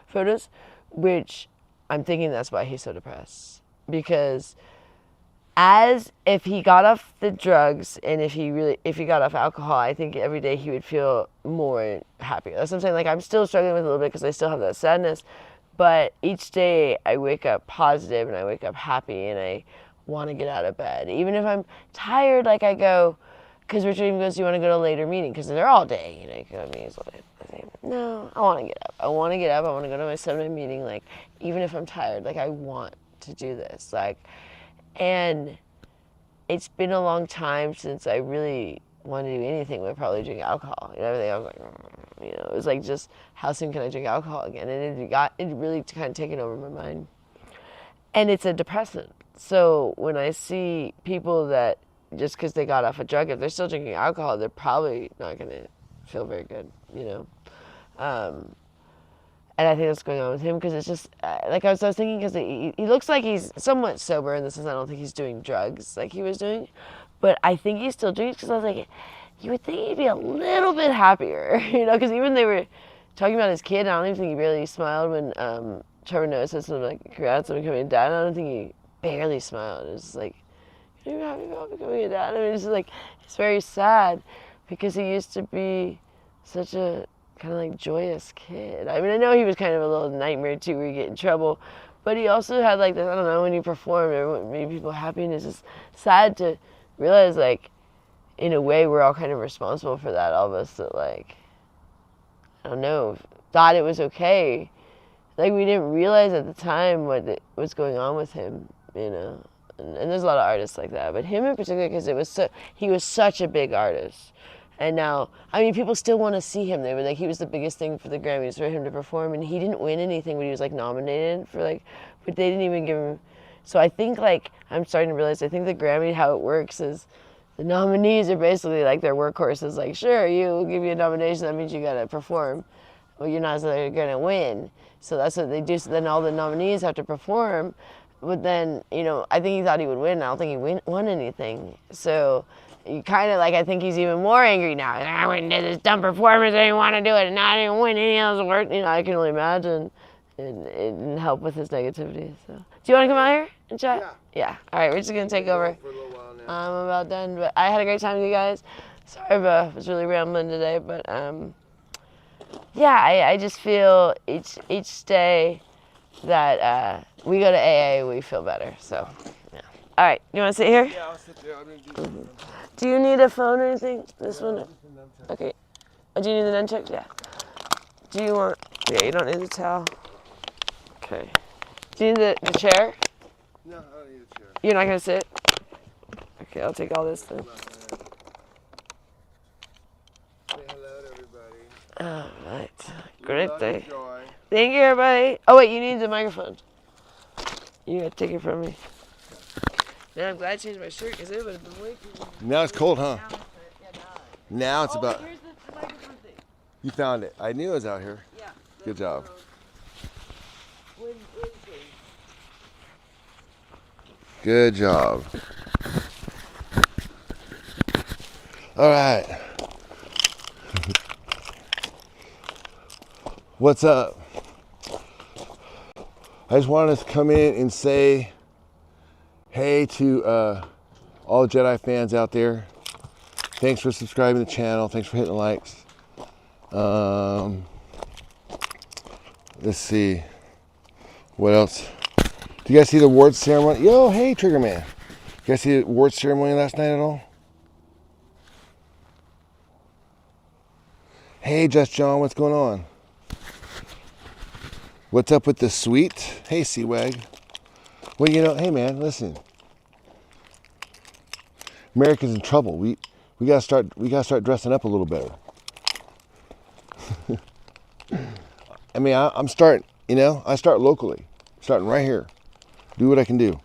photos, which I'm thinking that's why he's so depressed, because as if he got off the drugs and if he got off alcohol, I think every day he would feel more happy. That's what I'm saying. Like, I'm still struggling with a little bit because I still have that sadness, but each day I wake up positive and I wake up happy and I want to get out of bed. Even if I'm tired, like, I go, because Richard even goes, do you want to go to a later meeting? Because they're all day. You know, you go to meetings all day. I say, no, I want to get up. I want to get up. I want to go to my 7 a.m. meeting. Like, even if I'm tired, like, I want to do this. Like, and it's been a long time since I really wanted to do anything but probably drink alcohol. You know, everything. I was like, you know, it was like just, how soon can I drink alcohol again? And it really kind of taken over my mind. And it's a depressant. So when I see people that just because they got off a drug, if they're still drinking alcohol, they're probably not going to feel very good, you know. And I think that's going on with him because it's just, like I was thinking, because he looks like he's somewhat sober in the sense I don't think he's doing drugs like he was doing. But I think he still drinks because I was like, you would think he'd be a little bit happier, you know, because even they were talking about his kid, I don't even think he really smiled when Trevor Noah said something like, congrats on becoming a dad. I don't think he barely smiled. It was just like, you're happy about becoming a dad? I mean, it's just like, it's very sad because he used to be such a kind of like joyous kid. I mean, I know he was kind of a little nightmare too where you get in trouble, but he also had like this, I don't know, when you perform, everyone made people happy, and it's just sad to realize, like, in a way, we're all kind of responsible for that, all of us that, like, I don't know, thought it was okay. Like, we didn't realize at the time what was going on with him, you know. And there's a lot of artists like that, but him in particular, because he was such a big artist. And now, I mean, people still want to see him. They were like, he was the biggest thing for the Grammys for him to perform, and he didn't win anything, but he was like nominated for like, but they didn't even give him. So I think, like, I'm starting to realize, I think the Grammy, how it works is the nominees are basically like their workhorses. Like, sure, we'll give you a nomination, that means you got to perform. Well, you're not going to win. So that's what they do. So then all the nominees have to perform. But then, you know, I think he thought he would win. I don't think he won anything. So you kind of like, I think he's even more angry now. I went and did this dumb performance. I didn't want to do it. And now I didn't win any of those awards. You know, I can only imagine. It didn't help with his negativity. So, do you want to come out here and chat? Yeah. All right, we're just going to take over. For a little while now. I'm about done. But I had a great time with you guys. Sorry if I was really rambling today. But, yeah, I just feel each day that we go to AA, we feel better. So, yeah. All right, you want to sit here? Yeah, I'll sit there. I'm going to do Do you need a phone or anything? This one? Okay. Oh, do you need the nunchucks? Yeah. Do you want... Yeah, you don't need the towel. Okay. Do you need the chair? No, I don't need a chair. You're not going to sit? Okay, I'll take all this then. Say hello to everybody. All right. Great Love day. you, Joy. Thank you, everybody. Oh, wait, you need the microphone. You got to take it from me. Man, I'm glad I changed my shirt because it would have been way too warm. Now it's cold, huh? Yeah, Now it's about... Here's the microphone thing. You found it. I knew it was out here. Yeah. Good job. Good job. All right. What's up? I just wanted to come in and say hey to all Jedi fans out there. Thanks for subscribing to the channel. Thanks for hitting the likes. Let's see. What else? Do you guys see the awards ceremony? Yo, hey, Trigger Man. You guys see the awards ceremony last night at all? Hey, Just John, what's going on? What's up with the suite? Hey, Seawag. Well, you know, hey, man, listen. America's in trouble. We gotta start dressing up a little better. I mean, I'm starting. You know, I start locally, starting right here. Do what I can do.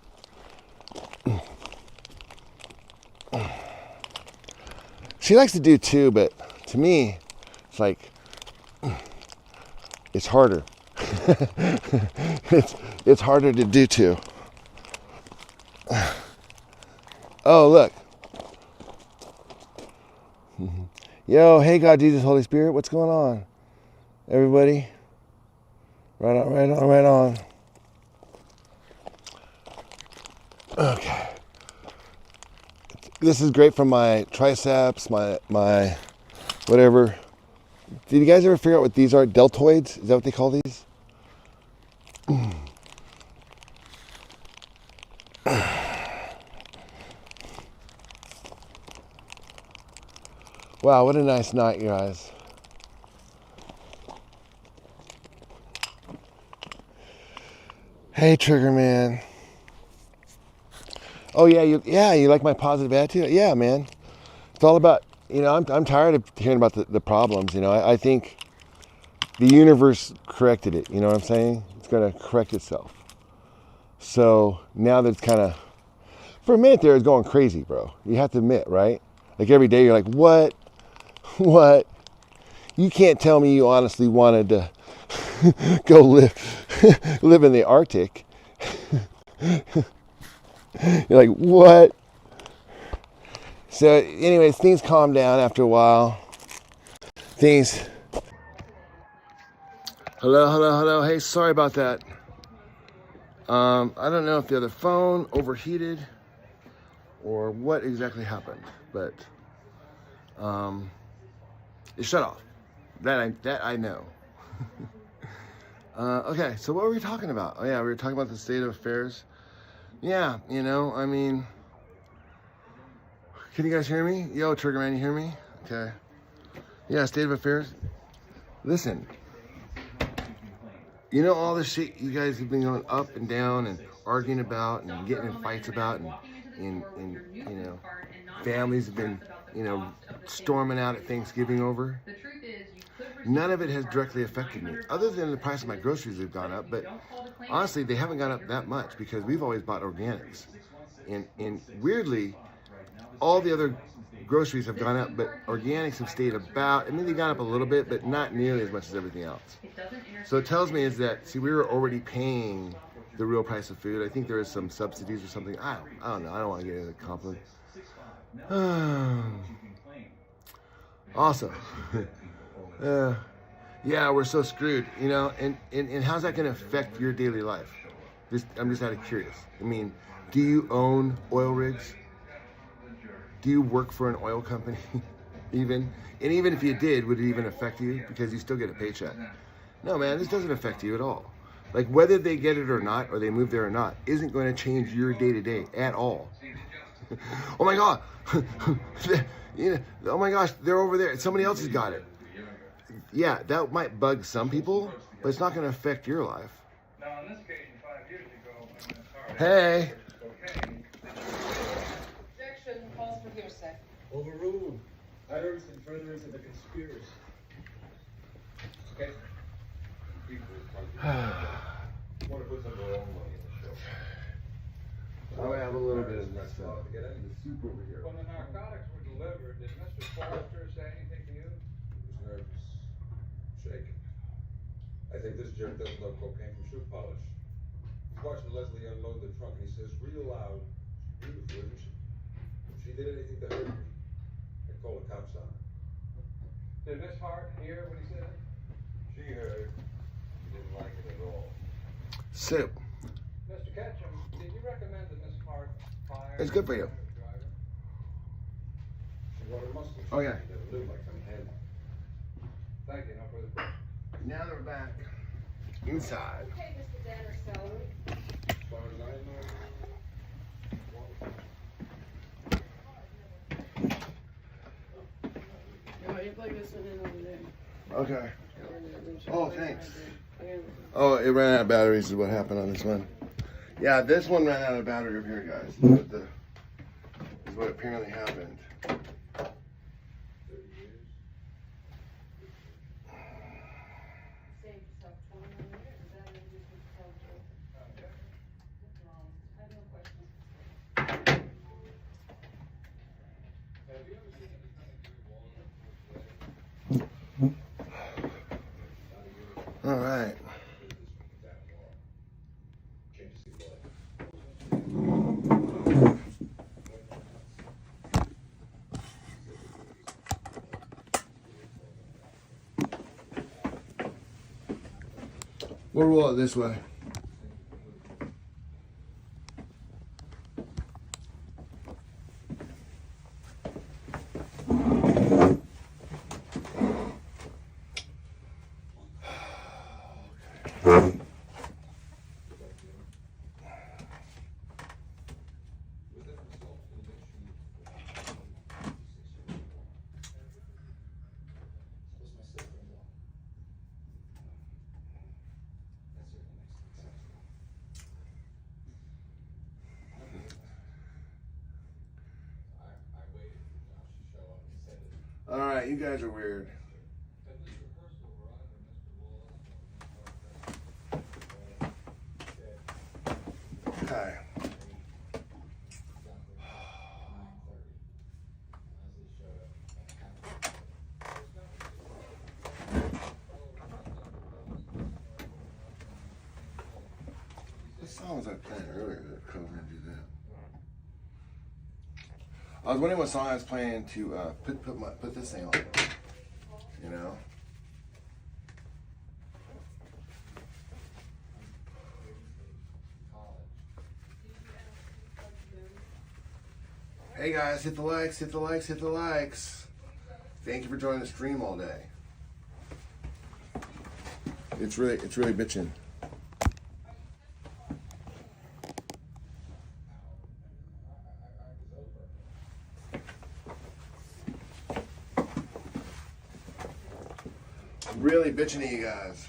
She likes to do too, but to me, it's like, it's harder. it's harder to do too. Oh, look. Yo, hey God, Jesus, Holy Spirit, what's going on? Everybody? Right on, right on, right on. Okay. This is great for my triceps, my whatever. Did you guys ever figure out what these are? Deltoids? Is that what they call these? Wow, what a nice night, guys. Hey, Trigger Man. Oh yeah, you like my positive attitude? Yeah, man. It's all about, I'm tired of hearing about the problems. I think the universe corrected it. You know what I'm saying? It's gonna correct itself. So now that it's kind of, for a minute there, it's going crazy, bro. You have to admit, right? Like every day, you're like, what? What? You can't tell me you honestly wanted to go live in the Arctic. You're like, what? So anyways, things calm down after a while. Hello. Hey, sorry about that. I don't know if the other phone overheated or what exactly happened, but it shut off. That I know. Okay, so what were we talking about? Oh yeah, we were talking about the state of affairs. Yeah, I mean, can you guys hear me? Yo, Triggerman, you hear me? Okay. Yeah, state of affairs. Listen, all the shit you guys have been going up and down and arguing about and getting in fights about and families have been, storming out at Thanksgiving over. None of it has directly affected me, other than the price of my groceries have gone up. But honestly, they haven't gone up that much because we've always bought organics. And weirdly, all the other groceries have gone up, but organics have stayed about, they've gone up a little bit, but not nearly as much as everything else. So it tells me is that, see, we were already paying the real price of food. I think there is some subsidies or something. I don't know. I don't want to get into the compliment. Also, yeah, we're so screwed, and how's that going to affect your daily life? I'm just out of curious. Do you own oil rigs? Do you work for an oil company? And even if you did, would it even affect you? Because you still get a paycheck. No, man, this doesn't affect you at all. Like, whether they get it or not, or they move there or not, isn't going to change your day-to-day at all. Oh my God. Oh my gosh, they're over there. Somebody else has got it. Yeah, that might bug some people, but it's not going to affect your life. Now, on this occasion, 5 years ago, hey. Objection, calls for hearsay. Overruled. Utterance in furtherance of the conspiracy. Okay. Want to put some of their own money in the show. I have a little bit of messed up. Get into the soup over here. When the narcotics were delivered, did Mr. Forrester say anything to you? He was nervous, shaking. I think this jerk doesn't know cocaine from shoe polish. He's watching Leslie unload the trunk and he says real loud, "She's beautiful, isn't she? If she did anything to hurt me, I'd call the cops on her." Did Miss Hart hear what he said? She heard. She didn't like it at all. Soup. Mr. Ketchum, did you recommend that Miss Hart fire? It's good for you. She wanted muscle. Oh, yeah. She never lived like some hen. Thank you. No further questions. Now they're back inside. Okay, Mr. Danner's salary. As far as I know. You plug this one in over there. Okay. Oh, thanks. Oh, it ran out of batteries is what happened on this one. Yeah, this one ran out of battery over here, guys. Is what apparently happened. All right. We'll roll it this way. All right, you guys are weird. Okay. What song was I playing earlier that caused me to do that? I was wondering what song I was playing to put this thing on. You know? Hey guys, hit the likes, hit the likes, hit the likes. Thank you for joining the stream all day. It's really bitching. Really bitching at you guys.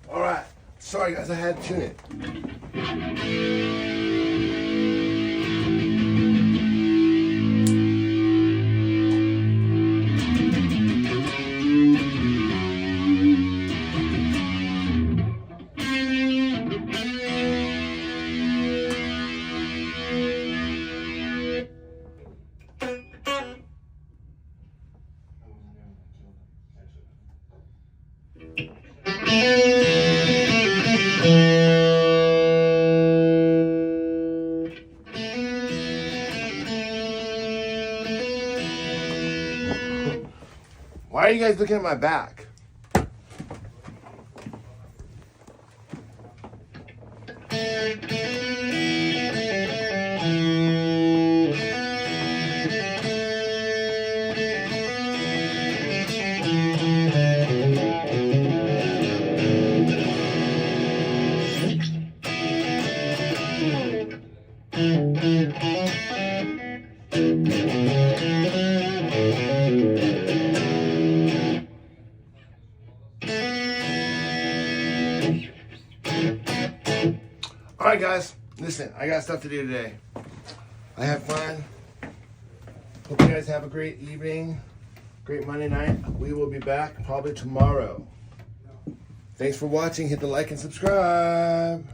All right. Sorry guys, I had to tune it. Why are you guys looking at my back? All right, guys, listen, I got stuff to do today. I have fun. Hope you guys have a great evening, great Monday night. We will be back probably tomorrow. Thanks for watching. Hit the like and subscribe.